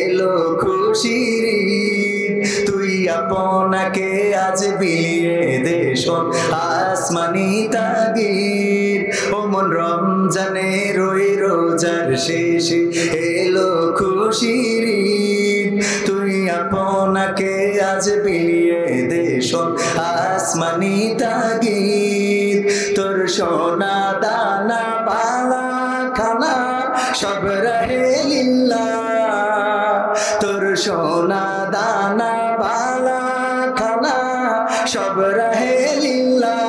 এলো খুশির ঈদ, তুই আপনাকে আজ বিলিয়ে দে শোন আসমানি তাগিদ। ও মন রমজানে রই রোজার শেষে এলো খুশির ঈদ, তুই আপনাকে আজ বিলিয়ে দে শোন আসমানি তাগিদ। তোর সোনা দানা বালা খানা সব রহে লিল্লাহ, তোর সোনা দানা বালা খানা সব রহে লিল্লাহ।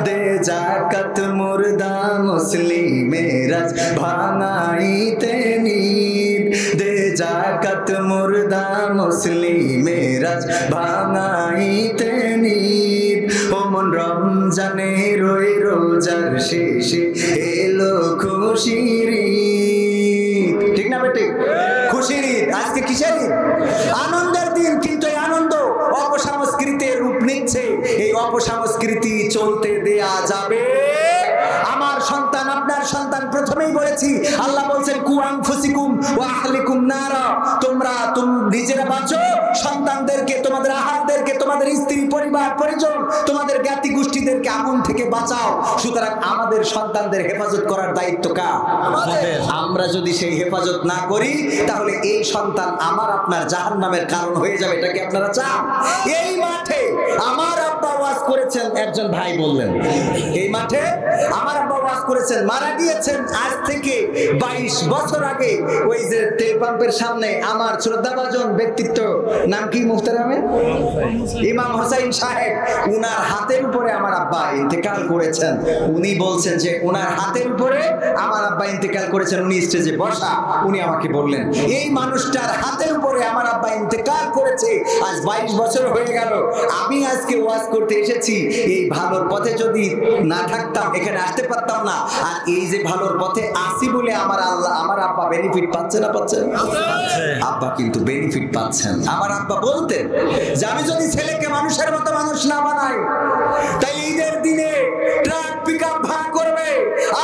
দে জাকাত মুর্দা মুসলিমেরাজ ভাঙাইতে নিদ, দে জাকাত মুর্দা মুসলিমেরাজ ভাঙাইতে নিদ। ও যেমন রমজানের ওই রোজার শেষে এলো খুশির ঈদ। ঠিক না বেটি? খুশির ঈদ। আজকে কিসের ঈদ? আনন্দের দিন। কিন্তু এই আনন্দ অপসংস্কৃতির রূপ নিচ্ছে। এই অপসংস্কৃতি চলতে দেয়া যাবে? আমার সন্তান, আপনার সন্তান, প্রথমেই বলেছি আল্লাহ বলছেন কু আনফুসিকুম ওয়া আহলিকুম নারা, তোমরা নিজেরা বাঁচো, সন্তানদেরকে, তোমাদের আহারদেরকে, তোমাদের স্ত্রী পরিবার পরিজন, তোমাদের জ্ঞাতি গোষ্ঠীদেরকে আগুন থেকে বাঁচাও। সুতরাং আমাদের সন্তানদের হেফাজত করার দায়িত্ব কার? আমাদের। আমরা যদি সেই হেফাজত না করি তাহলে এই সন্তান আমার আপনার জাহান্নামের কারণ হয়ে যাবে। এটা কি আপনারা চান? এই মাঠে আমার আব্বা ওয়াজ করেছেন, একজন ভাই বললেন এই মাঠে আমার আব্বা ওয়াজ করেছেন, মারা গিয়েছেন আজ থেকে 22 বছর আগে। ওই যে তেল পাম্পের সামনে আমার শ্রদ্ধাভাজন ব্যক্তিত্ব, নাম কি মুহতারামে? ইমাম হোসাইন সাহেব, উনার হাতের উপরে আমার আব্বা ইন্তেকাল করেছেন। উনি বলছেন যে উনার হাতের উপরে আমার আব্বা ইন্তেকাল করেছেন। উনি স্টেজে বসা, উনি আমাকে বললেন এই মানুষটার হাতের উপরে আমার আব্বা ইন্তেকাল করেছে, আজ 22 বছর হয়ে গেল। আমি আজকে ওয়াজ করতে এসেছি, এই ভালোর পথে যদি না থাকতাম এখানে আসতে পারতাম না। আর এই যে ভালোর পথে আসি বলে আমার আব্বা বেনিফিট পাচ্ছে না? পাচ্ছে। আব্বা কিন্তু বেনিফিট পাচ্ছেন। আমার আব্বা বলতেন যে আমি যদি ছেলেকে মানুষের মতো মানুষ না বানাই, তাই ঈদের দিনে ট্রাক পিকআপ ভাড়া করবে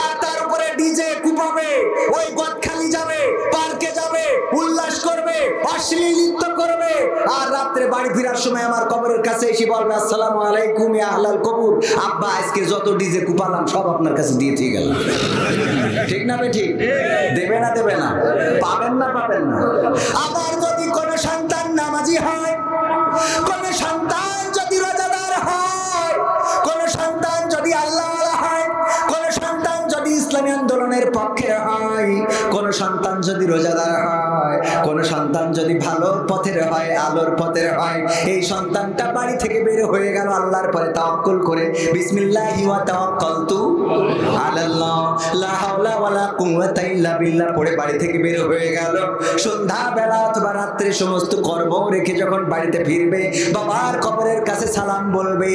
আর তার উপরে ডিজে কুপাবে, ওই গদখালি যাবে, পার্কে যাবে, উল্লাস করবে, অশ্লীল নৃত্য করবে, আর রাত্রে বাড়ি ফেরার সময় আমার কবরের কাছে এসে বলবে আসসালামু আলাইকুম ইয়া আহলাল কবর, আব্বা আজকে যত ডিজে কুপালাম সব আপনার কাছে দিয়ে দিয়ে গেল। ঠিক না বেঠিক? দেবে না? দেবে না? পাবেন না? পাবেন না? আবার যদি কোনো সন্তান নামাজি হয়, কোন সন্তান যদি রোজাদার হয়, কোন সন্তান যদি আল্লাহওয়ালা হয়, কোন সন্তান যদি ইসলামী আন্দোলনের পক্ষে হয়, কোন সন্তান যদি রোজাদার হয়, কোন সন্তান যদি ভালোর পথের হয়, আলোর পথের হয়, এই সন্তানটা বাড়ি থেকে বের হয়ে গেল আল্লাহর পরে তাওয়াক্কুল করে, বিসমিল্লাহি ওয়া তাওয়াক্কালতু আলাল্লাহ লা হাওলা ওয়ালা কুওয়াতা ইল্লা বিল্লাহ পড়ে বাড়ি থেকে বের হয়ে গেল। সন্ধ্যাবেলা অথবা রাত্রে সমস্ত কর্ম রেখে যখন বাড়িতে ফিরবে, বাবার কবরের কাছে সালাম বলবে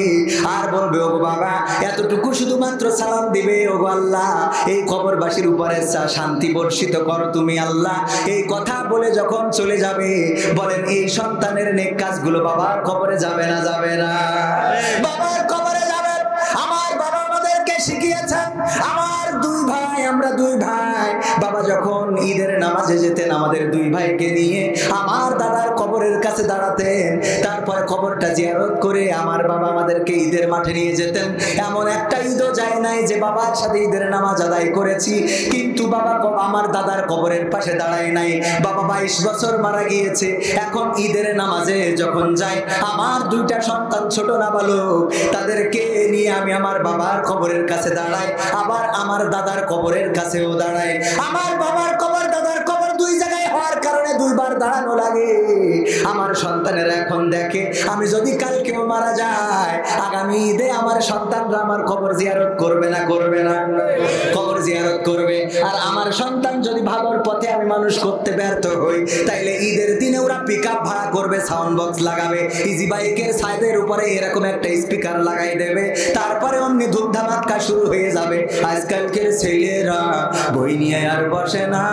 আর বলবে ওগো বাবা, এতটুকু শুধুমাত্র সালাম দিবে, ওগো আল্লাহ এই কবরবাসীর উপরে শান্তি বর্ষিত করো তুমি আল্লাহ। এই কথা বলে যখন চলে যাবে, বলেন এই সন্তানের নেক কাজগুলো বাবার কবরে যাবে না? যাবে না? বাবার কবরে যাবে। আমার বাবা আমাদেরকে শিখিয়েছেন, আমার দুই ভাই, আমরা দুই ভাই, বাবা যখন ঈদের নামাজে যেতেন আমাদের দুই ভাইকে নিয়ে আমার দাদার কবরের কাছে দাঁড়াতেন, তারপরে কবরটা জিয়ারত করে আমার বাবা আমাদেরকে ঈদের মাঠে নিয়ে যেতেন। এমন একটা ঈদও যায় নাই যে বাবার সাথে ঈদের নামাজ আদায় করেছি কিন্তু বাবা আমার দাদার কবরের পাশে দাঁড়ায় নাই। বাবা 22 বছর মারা গিয়েছে, এখন ঈদের নামাজে যখন যাই আমার দুইটা সন্তান ছোট নাবালক, তাদেরকে নিয়ে আমি আমার বাবার কবরের কাছে দাঁড়াই, আবার আমার দাদার কবরের কাছেও দাঁড়াই। আমার বাবার কবর দাদার কবর দুই জায়গায় হওয়ার কারণে দুইবার দাঁড়ানো লাগে। আমার সন্তানেরা এখন দেখে আমি যদি কালকেও মারা যায়, আগামী ঈদে আমার সন্তানরা আমার কবর জিয়ারত করবে না? করবে না? কবর জিয়ারত করবে। আর আমার সন্তান যদি ভালোর পথে আমি মানুষ করতে ব্যর্থ হই, তাইলে ঈদের দিনে ওরা পিকআপ ভাড়া করবে, সাউন্ড বক্স লাগাবে, ইজি বাইকের সাইডের উপরে এরকম একটা স্পিকার লাগাই দেবে, তারপরে অমনি ধুমধামাক্কা শুরু হয়ে যাবে। আজকালকের ছেলেরা বই নিয়ে আর বসে না,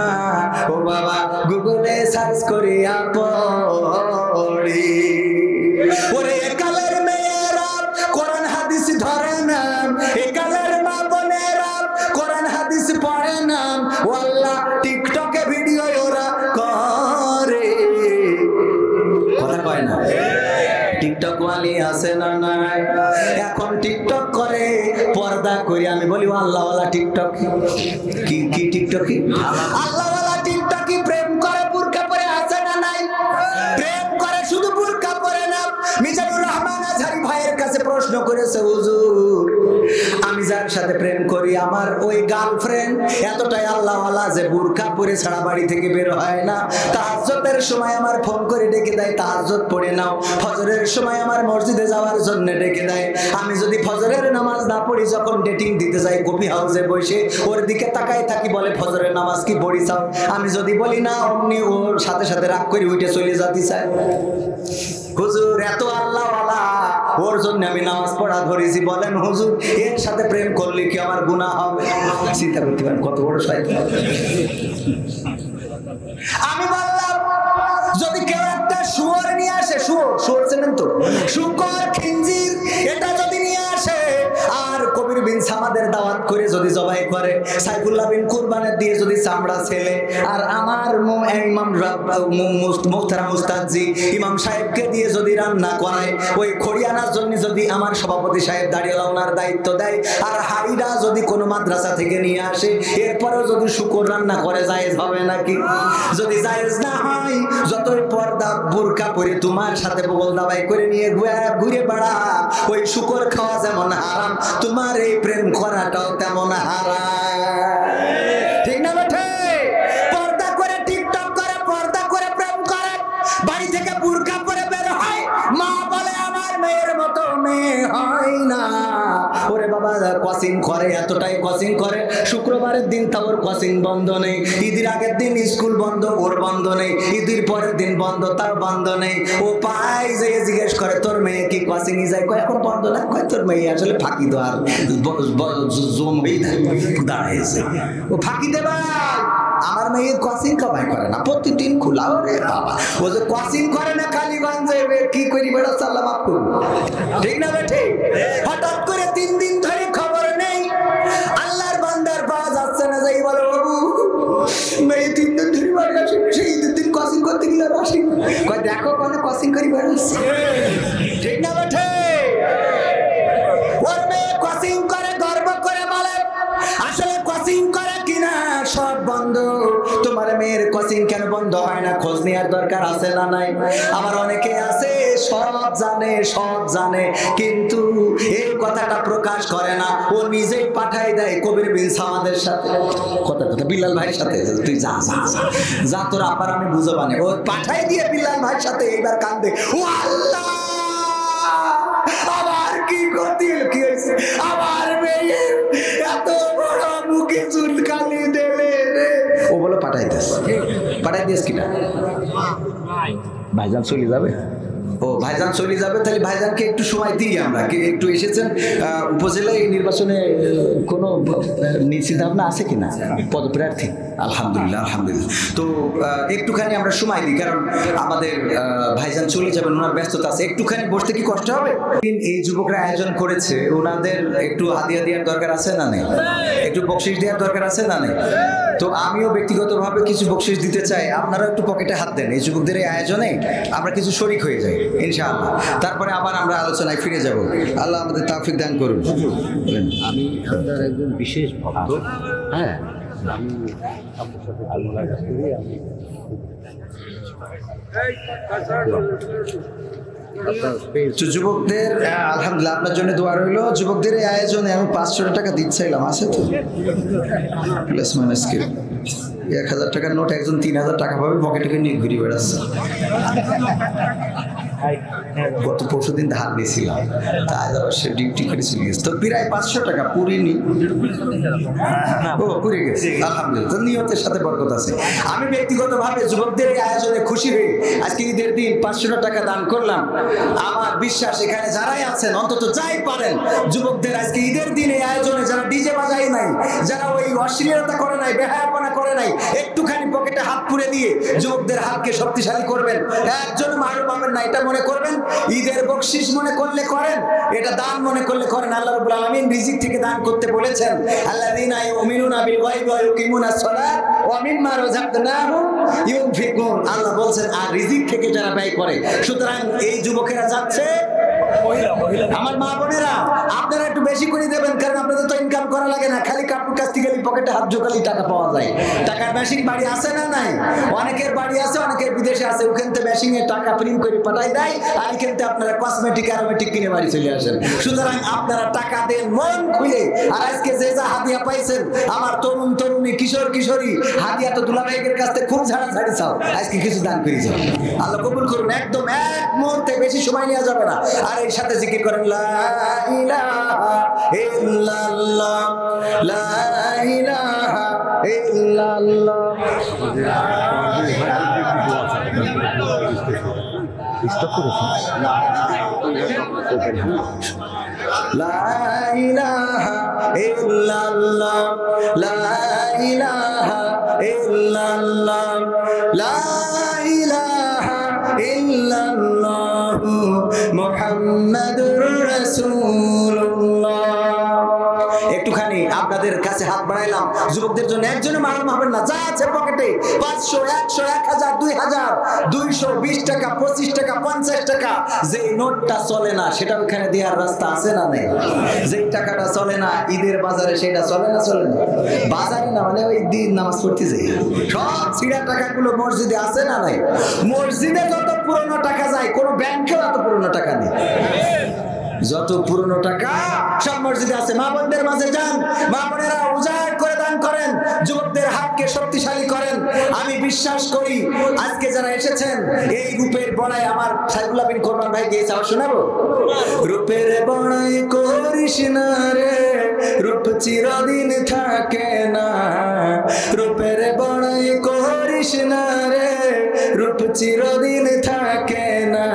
ও বাবা গুগলে সার্চ করিয়া পড়ি। ওরে কালের মেয়েরা কোরআন হাদিস ধরে না, এ কালের মা বোনেরা কোরআন হাদিস পড়ে না, ওয়াল্লাহ টিকটকে ভিডিও ওরা করে। কথা কয় না? টিকটক ওয়ালি আছে না নাই? এখন টিকটক করে পর্দা করে। আমি বলি আল্লাহওয়ালা টিকটক কি? কি টিকটক? আল্লাহওয়ালা টিকটক প্রেম করে বুরকা পরে আছে না নাই? প্রেম করে শুধু বুরকা পরে না। মিজানুর রহমান আজহারি ভাইয়ের কাছে প্রশ্ন করেছে, হুজুর আমি যার সাথে প্রেম করি আমার ওই গার্লফ্রেন্ড এতটাই আল্লাহওয়ালা যে বুরকা পরে ছাড়া বাড়ি থেকে বের হয় না, তাহাজ্জুদের সময় আমার ফোন করে ডেকে দেয় তাহাজ্জুদ পড়ে নাও, ফজরের সময় আমার মসজিদে যাওয়ার জন্য ডেকে দেয়। আমি যদি ফজরের নামাজ না পড়ি, যখন ডেটিং দিতে যাই কফি হাউসে বসে ওর দিকে তাকাই থাকি, বলে ফজরের নামাজ কি পড়ি চাও? আমি যদি বলি না, অমনি ওর সাথে সাথে রাগ করে উঠে চলে যেতে চায়। হুজুর এত আল্লাহওয়ালা ওর জন্য আমি নামাজ পড়া ধরেছি, বলেন হুজুর এর সাথে প্রেম করলে কি আমার গুনাহ হবে? চিন্তা করতে পারেন কত বড় শয়তান। আমি বললাম যদি কেউ একটা শুয়োর নিয়ে আসে, শুয়োর চেনেন তো, শুকর খিঞ্জির, এটা যদি নিয়ে আসে আর কবির বিন সামাদের দাওয়াত করে যদি জবাই করে, সাইফুল্লাহ বিন কুরবানের দিয়ে যদি চামড়া ছেলে, আর আমার ইমাম মুখতারাম মুস্তাদজি ইমাম সাহেবকে দিয়ে যদি রান্না করায়, ওই খড়িয়ানার জন্য যদি আমার সভাপতি সাহেব দাঁড়িয়ে ওনার দায়িত্ব দেয়, আর হাড়িটা যদি কোনো মাদ্রাসা থেকে নিয়ে আসে, এরপরেও যদি শুকর রান্না করে, জায়েজ হবে নাকি? যদি জায়েজ না হয়, যতই পর্দা বুরকা পরে তোমার সাথে বগল দাবাই করে নিয়ে ঘুরে বেড়া, ওই শুকর খাওয়া যেমন হারাম, তোমার এই প্রেম করাটাও তেমন হারাম। ঠিক না বেঠে? পর্দা করে টিকটক করে, পর্দা করে প্রেম করে, বাড়ি থেকে বুরকা পরে বের হয়, মা বলে আমার মেয়ের মতো মেয়ে হয় না। ওরে বাবা কোচিং করে, এতটাই কোচিং করে, শুক্রবারের দিন তার কোচিং বন্ধ নেই, ঈদের আগের দিন স্কুল বন্ধ, ওর বন্ধ নেই, ঈদের পরের দিন বন্ধ, তার বন্ধ নেই। ও পাই যে জিজ্ঞেস করে তোর মেয়ে কি কোচিং যায়, কয় এখন বন্ধ না, কয় তোর মেয়ে আসলে ফাঁকি দেওয়ার জমবেই দাঁড়াইছে, ও ফাঁকি দেবা। আমার মেয়ে কোচিং কবাই করে না, প্রতিদিন খোলা। ওরে বাবা, ও যে কোচিং করে না কালীগঞ্জে কি করি বেড়া সাল্লাম আপু, ঠিক না বেঠে? হঠাৎ করে 3 দিন ধরে খবর নেই, আল্লাহর বান্দার পাওয়া যাচ্ছে না, যাই বলো বাবু মেয়ে 3 দিন ধরে বাড়ি আসে, সেই 2 দিন কোচিং করতে গেলে আর আসি, কয় দেখো কোনে কোচিং করি বেড়াচ্ছে, ঠিক না বেঠে? ওর মেয়ে কোচিং করে গর্ব করে বলে আসলে কোচিং করে কিনা সব বন্ধ। তোমার মেয়ের কোচিং কেন বন্ধ হয় না, খোঁজ নেওয়ার দরকার আছে না নাই? আমার অনেকে আছে সব জানে কিন্তু এই কথাটা প্রকাশ করে না, ও নিজেই পাঠাই দেয় কবির বিন সামাদের সাথে, কথা বিল্লাল ভাইয়ের সাথে, তুই যা যা যা তোর আবার আমি বুঝবানে, ও পাঠাই দিয়ে বিল্লাল ভাইয়ের সাথে এইবার কান্দে, ও আল্লাহ আমার কি গতি, কি হয়েছে আমার মেয়ে এত বড় মুখে চুলকালি দেবে রে। ও বলো পাঠাই দিস কিনা, ভাইজান চলে যাবে। ও ভাইজান চলে যাবে, তাহলে ভাইজানকে একটু সময় দিই আমরা, একটু এসেছেন উপজেলায় নির্বাচনে কোনো চিন্তা ভাবনা আছে কিনা পদপ্রার্থী? আলহামদুলিল্লাহ। তো একটুখানি আমরা সময় দিই, কারণ আমাদের ভাইজান চলে যাবেন, ওনার ব্যস্ততা আছে, একটুখানি বসতে কি কষ্ট হবে? এই যুবকরা আয়োজন করেছে, ওনাদের একটু হাদিয়া দেওয়ার দরকার আছে না নেই? একটু বকশিশ দেওয়ার দরকার আছে না নেই? তো আমিও ব্যক্তিগতভাবে কিছু বকশিশ দিতে চাই, আপনারা একটু পকেটে হাত দেন, এই যুবকদের এই আয়োজনে আমরা কিছু শরিক হয়ে যাই ইনশাআল্লাহ, তারপরে আবার আমরা আলোচনায় ফিরে যাব। আল্লাহ আমাদের তৌফিক দান করুন। আমি আপনার একজন বিশেষ ভক্ত, হ্যাঁ, আমি আপনার সাথে আল্লাহর কাছ থেকে আমি যুবকদের আলহামদুলিল্লাহ আপনার জন্য দোয়া রইল। যুবকদের এই আয়োজনে আমি 500 টাকা দিচ্ছিলাম, আছে তো প্লাস মাইনাস কি 1000 টাকার নোট, একজন 3000 টাকা পাবে, পকেটে নিয়ে ঘুরে বেড়াচ্ছে। গত পরশুদিন ধার দিয়েছিলাম, তাই আবার সে ডিউটি করে চলে গেছে, তো প্রায় 500 টাকা পুরিনি, ও পুরে গেছে আলহামদুলিল্লাহ, নিয়তের সাথে বরকত আছে। আমি ব্যক্তিগতভাবে যুবকদের এই আয়োজনে খুশি হয়ে আজকে ঈদের দিন 500 টাকা দান করলাম। আমার বিশ্বাস এখানে যারাই আছেন অন্তত যাই পারেন, যুবকদের আজকে ঈদের দিন এই আয়োজনে যারা ডিজে বাজাই নাই, যারা ওই অশ্লীলতা করে নাই, বেহায়াপনা করে নাই, একটুখানি পকেটে হাত পুরে দিয়ে যুবকদের হাতকে শক্তিশালী করবেন, একজন মারও পাবেন না, এটা মনে করবেন। ঈদের বকশিশ মনে করলে করেন, এটা দান মনে করলে করেন। আল্লাহ রাব্বুল আলামিন রিজিক থেকে দান করতে বলেছেন, আল্লাযীনা ইউমিনুনা বিল গায়বি ওয়া ইউকিমুনাস সালাত ওয়া মিম্মা রাযাকনাহুম ইউনফিকুন। আল্লাহ বলেন আর রিজিক থেকে যারা ব্যয় করে। সুতরাং এই যুবকেরা যাচ্ছে, আমার মা বোনেরা আপনারা একটু বেশি করে দেবেন, কারণ আপনাদের তো ইনকাম করা লাগে না, খালি কাপড় কাছ থেকে পকেটে হাত ঢোকালি টাকা পাওয়া যায়। টাকার মেশিন বাড়ি আছে না নাই? অনেকের বাড়ি আছে, অনেকের বিদেশে আছে, ওখান থেকে মেশিনে টাকা প্রিন্ট করে পাঠাই দেয়, আর এখান থেকে আপনারা কসমেটিক অ্যারোমেটিক কিনে বাড়ি চলে আসেন। সুতরাং আপনারা টাকা দেন মন খুলে। আর আজকে যে যা হাদিয়া পাইছেন, আমার তরুণ তরুণী কিশোর কিশোরী হাদিয়া তো দুলাভাইয়ের কাছ থেকে খুব ঝাড়াঝাড়ি চাও, আজকে কিছু দান করে যাও, আল্লাহ কবুল করুন। একদম এক মুহূর্তে বেশি সময় নেওয়া যাবে না। আর এর সাথে জিকির করেন লা ইলাহা ইল্লাল্লাহ, লা ইলাহা ইল্লাল্লাহ। স্টপ করেছেন? লা ইলাহা ইল্লাল্লাহ, লা ইলাহা ইল্লাল্লাহ, লা ইলাহা ইল্লাল্লাহ মুহাম্মাদুর রাসূলুল্লাহ। একটুখানি আপনাদের কাছে হাত বাড়াইলাম, যুবকদের জন্য একজনে মারাম হবেন না, যা আছে পকেটে 500 100 1000 2000 220 টাকা 25 টাকা 50 টাকা, যে নোটটা চলে না সেটা ওখানে দেওয়ার রাস্তা আছে না নেই? যে টাকাটা চলে না ঈদের বাজারে সেটা চলে না? চলে না বাজারে না, মানে ওই দিন নামাজ পড়তে যাই সব ছিঁড়া টাকাগুলো মসজিদে আছে না নাই? মসজিদে যত পুরনো টাকা যায় কোন ব্যাংকেও এত পুরনো টাকা নেই। যত পুরনো টাকা সব মসজিদে আছে। মা বোনদের মাঝে যান, মা বোনেরা উজাড় করে দান করেন, যুবকদের হাতকে শক্তিশালী করেন। আমি বিশ্বাস করি আজকে যারা এসেছেন এই রূপের বড়াই, আমার সাইফুল্লাহ বিন কোরবান ভাই গিয়েছে, আবার শোনাবো। রূপের বড়াই করিস না রে, রূপ চিরদিন থাকে না। রূপের বড়াই করিস না রে, রূপ চিরদিন থাকে না।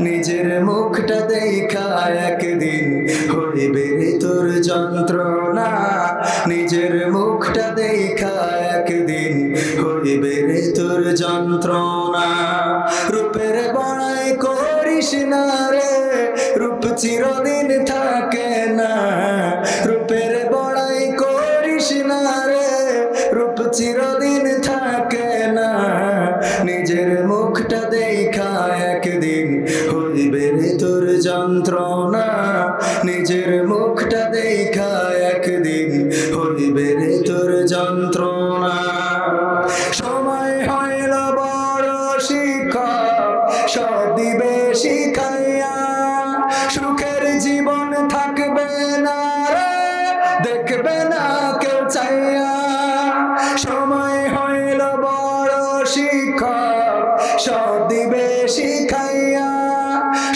নিজের মুখটা দেখা একদিন হইবে রে তোর যন্ত্রণা। নিজের মুখটা দেখা একদিন হইবে রে তোর যন্ত্রণা। রূপের বড়াই করিস না রে, রূপ চিরদিন থাকে না। রূপের বড়াই করিস না রে, রূপ চিরদিন থাকে না। নিজের মুখটা দেখা একদিন হইবে রে তোর যন্ত্রণা। নিজের মুখটা দেখা একদিন হইবে রে তোর যন্ত্রণা। সময় হইল বড় শিক্ষক, সব দিবে শিখাইয়া। সুখের জীবন থাকবে না রে, দেখবে না কেউ চাইয়া। সময় হইল বড় শিক্ষক, সব দিবে শিখাইয়া।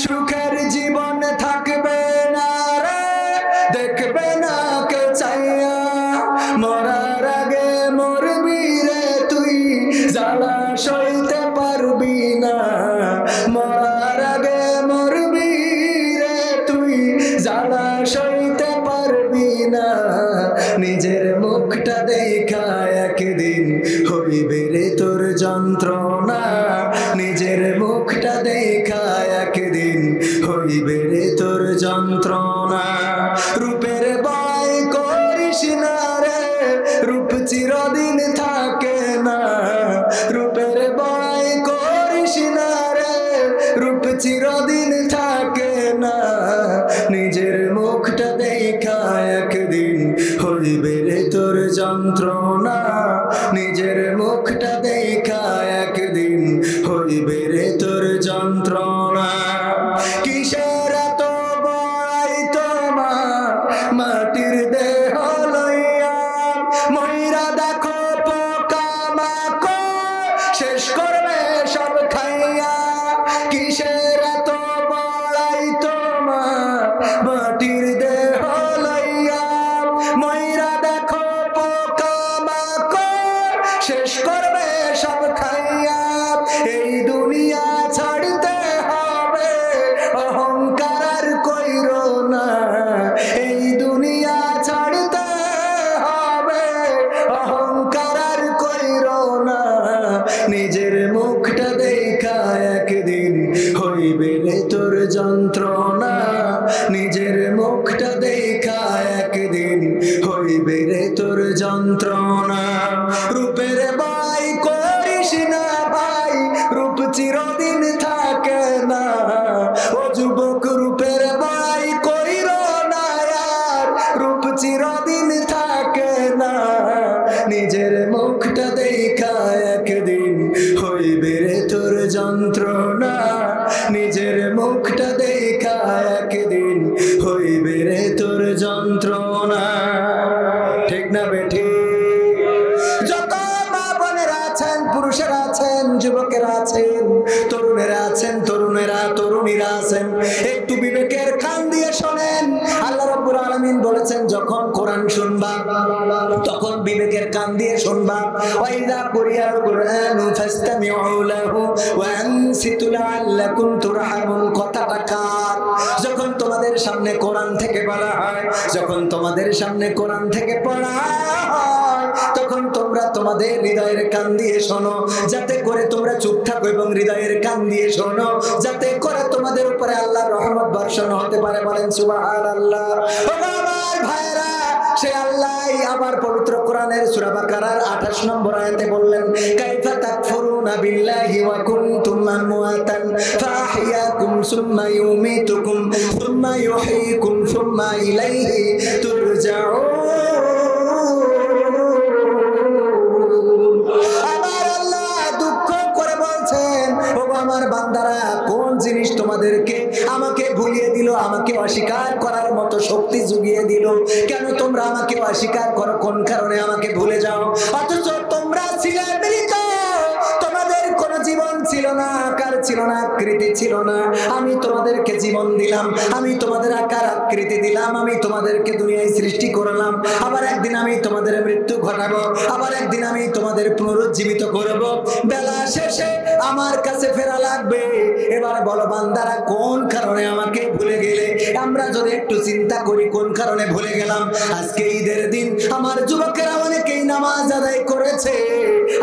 সুখের জীবন থাকবে না রে, দেখবে না কেউ চাইয়া। মরার আগে মরবি রে তুই, জ্বালা সইতে পারবি না। মরার আগে মরবি রে তুই, জ্বালা সইতে পারবি না। নিজের মুখটা দেখা একদিন হইবে রে তোর যন্ত্রণা। নিজের মুখটা দেখা একদিন হইবে রে তোর যন্ত্রণা। রূপের বড়াই করিস না রে, রূপ চিরদিন থাকে না। রূপের বড়াই করিস না রে, রূপ চিরদিন থাকে না। নিজের মুখটা দেখা একদিন হইবে রে তোর যন্ত্রণা। নিজের মুখটা দেখা একদিন হইবে রে তোর যন্ত্রণা। কিসের এত বড়াই তোমার, মাটির দেহ লইয়া। ময়রা দেখো পোকা মাকড়, শেষ করবে সব খাইয়া। কিসের এত বড়াই তোমার, মাটির দেহ লইয়া। ময়রা দেখো পোকা মাকড়, শেষ করবে সব খাইয়া। এই দুনিয়া ছাড়তে হবে, অহংকার আর কইরো না। এই দুনিয়া ছাড়তে হবে, অহংকার আর কইরো না। নিজের মুখটা দেখা একদিন হইবে রে তোর যন্ত্রণা। নিজের মুখটা দেখা একদিন হইবে রে তোর যন্ত্রণা। রূপের বড়াই করিস না ভাই, রূপ চিরদিন থাকে না। ও যুবক রূপের বড়াই কইরো না আর, রূপ চিরদিন থাকে না। নিজের মুখটা দেখা একদিন হইবে রে তোর যন্ত্রণা। নিজের মুখটা দেখা একদিন হইবে রে তোর যন্ত্রণা। ঠিক না বেঠি? যত মা বোনেরা আছেন, পুরুষেরা আছেন, যুবকেরা আছেন, তরুণেরা আছেন, তরুণীরা আছেন, একটু বিবেকের কান দিয়ে শোনেন। আল্লাহ রাব্বুল আলামিন বলেছেন, যখন কোরআন শুনবা তখন বিবেকের কান দিয়ে শুনবা। ওয়াইদা কুরিয়াল কুরআনু ফাসতামিউ লাহু ওয়া আনসিতু লাআল্লাকুম তুরহামুন। কথাটা কার? যখন তোমাদের সামনে কোরআন থেকে বলা হয়, যখন তোমাদের সামনে কোরআন থেকে পড়া হয়, তখন তোমরা তোমাদের হৃদয়ের কান দিয়ে শোনো, যাতে করে তোমরা চুপ থাকো এবং হৃদয়ের কান দিয়ে শোনো, যাতে করে তোমাদের উপরে আল্লাহর রহমত বর্ষণ হতে পারে। বলেন সুবহানাল্লাহ। ও আমার ভাইরা, সে আল্লাহ আবার পবিত্র কোরআনের সূরা বাকারার 28 নম্বর আয়াতে বললেন, কাইফা তাকফুরুনা বিল্লাহি ওয়া কুনতুম আমওয়াতান ফাআহইয়াকুম সুম্মা ইউমীতুকুম সুম্মা ইউহয়িকুম সুম্মা ইলাইহি তুরজাউন। আমার আল্লাহ দুঃখ করে বলছেন, ও আমার বান্দারা, কোন জিনিস তোমাদেরকে আমাকে ভুলিয়ে দিল, আমাকে অস্বীকার করার মতো শক্তি জুগিয়ে দিল? কেন তোমরা আমাকে অস্বীকার করো? কোন কারণে আমাকে ভুলে যাও? অথচ তোমরা ছিলে মৃত, তোমাদের কোনো জীবন ছিল না, আকার ছিল না, আকৃতি ছিল না। আমি তোমাদেরকে জীবন দিলাম, আমি তোমাদের আকার আকৃতি দিলাম, আমি তোমাদেরকে দুনিয়ায় সৃষ্টি করলাম। আবার একদিন আমি তোমাদের মৃত্যু ঘটাবো, আবার একদিন আমি তোমাদের পুনরুজ্জীবিত করব। বেলা শেষে আমার কাছে ফেরা লাগবে। এবার বলো বান্দারা, কোন কারণে আমাকে ভুলে গেলে? আমরা যদি একটু চিন্তা করি, কোন কারণে ভুলে গেলাম? আজকে ঈদের দিন আমার যুবকেরা অনেকেই নামাজ আদায় করেছে,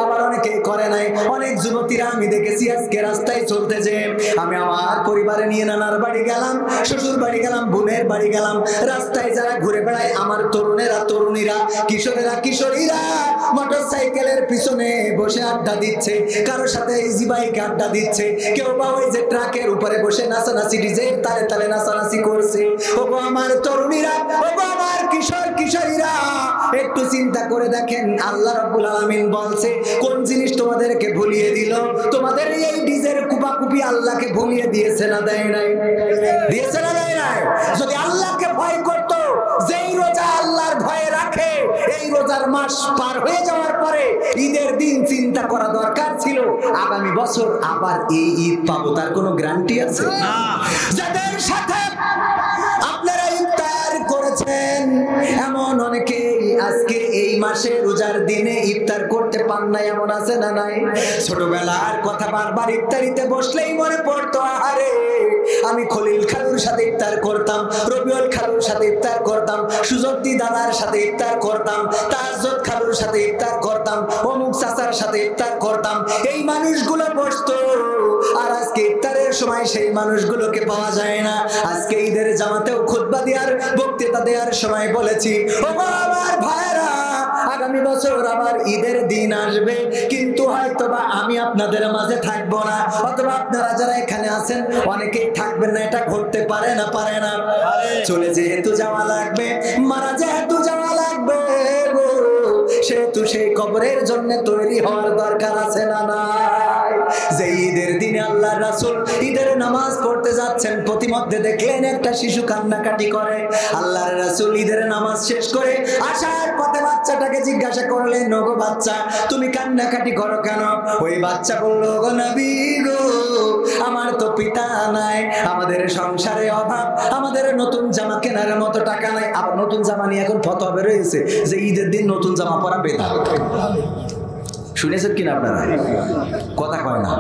আবার অনেকেই করে নাই। অনেক যুবতীরা আমি দেখেছি আজকে রাস্তায় চলতে যে, আমি আমার পরিবারে নিয়ে নানার বাড়ি গেলাম, শ্বশুর বাড়ি গেলাম, বোনের বাড়ি গেলাম, রাস্তায় যারা ঘুরে বেড়ায় আমার তরুণেরা, তরুণীরা, কিশোরেরা, কিশোরীরা মোটর সাইকেলের পিছনে বসে আড্ডা দিচ্ছে, কারোর সাথে ইজি বাইকে আড্ডা দিচ্ছে, কেউ বা ওই যে ট্রাকের উপরে বসে নাচানাচি, ডিজের তালে তালে নাচানাচি করছে। ওগো আমার তরুণীরা, ওগো আমার কিশোর কিশোরীরা, একটু চিন্তা করে দেখেন, আল্লাহ রাব্বুল আলামিন বলছে কোন জিনিস তোমাদেরকে ভুলিয়ে দিল? তোমাদের এই ডিজের কুপাকুপি আল্লাহকে ভুলিয়ে দিয়েছে না দেয় নাই? দিয়েছে না দেয় নাই? যদি আল্লাহকে ভয় করত, যেই রোজা আল্লাহর ভয়ে রাখে, এই রোজার মাস পার হয়ে যাওয়ার পরে ঈদের দিন চিন্তা করা দরকার ছিল আগামী বছর আবার এই ঈদ পাবো, তার কোনো গ্যারান্টি আছে? যাদের সাথে আপনারা ইফতার করেছেন, এমন অনেকেই আজকে এই মাসে রোজার দিনে ইফতার করতে পান না, এমন আছে না নাই? ছোটবেলার কথা বারবার ইফতারিতে বসলেই মনে পড়তো, আরে আমি খলিল খালুর সাথে ইফতার করতাম, রবিউল খালুর সাথে ইফতার করতাম, সুজদ্দি দাদার সাথে ইফতার করতাম, তাজ্জুদ খালুর সাথে ইফতার করতাম, অমুক চাচার সাথে ইফতার করতাম। এই মানুষগুলো বসতো, আর আজকে ইফতারের সময় সেই মানুষগুলোকে পাওয়া যায় না। আজকে ঈদের জামাতেও খুতবা দেওয়ার, বক্তৃতা দেওয়ার সময় বলেছি, ও আমার ভাইরা, আগামী বছর আবার ঈদের দিন আসবে, কিন্তু হয়তোবা আমি আপনাদের মাঝে থাকবো না, অথবা আপনারা যারা এখানে আছেন অনেকেই থাকবেন না। এটা ঘটতে পারে না? পারে না? চলে যেহেতু যাওয়া লাগবে, মারা যেহেতু যাওয়া লাগবে, সেহেতু সেই কবরের জন্য তৈরি হওয়ার দরকার আছে না নাই? যে ঈদের দিনে আল্লাহর রাসূল ঈদের নামাজ পড়তে যাচ্ছেন, প্রতিমধ্যে দেখলেন একটা শিশু কান্নাকাটি করে। আল্লাহর রাসূল ঈদের নামাজ শেষ করে আসার পথে বাচ্চাটাকে জিজ্ঞাসা করলেন, ওগো বাচ্চা, তুমি কান্নাকাটি করো কেন? ওই বাচ্চা বলল, ওগো নবী গো, আমার তো পিতা নাই, আমাদের সংসারে অভাব, আমাদের নতুন জামা কেনার মতো টাকা নাই। আবার নতুন জামা নিয়ে এখন ফতোয়া বের হয়েছে যে ঈদের দিন নতুন জামা পরা বেদাত। শুনেছেন কিনা আপনারা? কথা কয় না।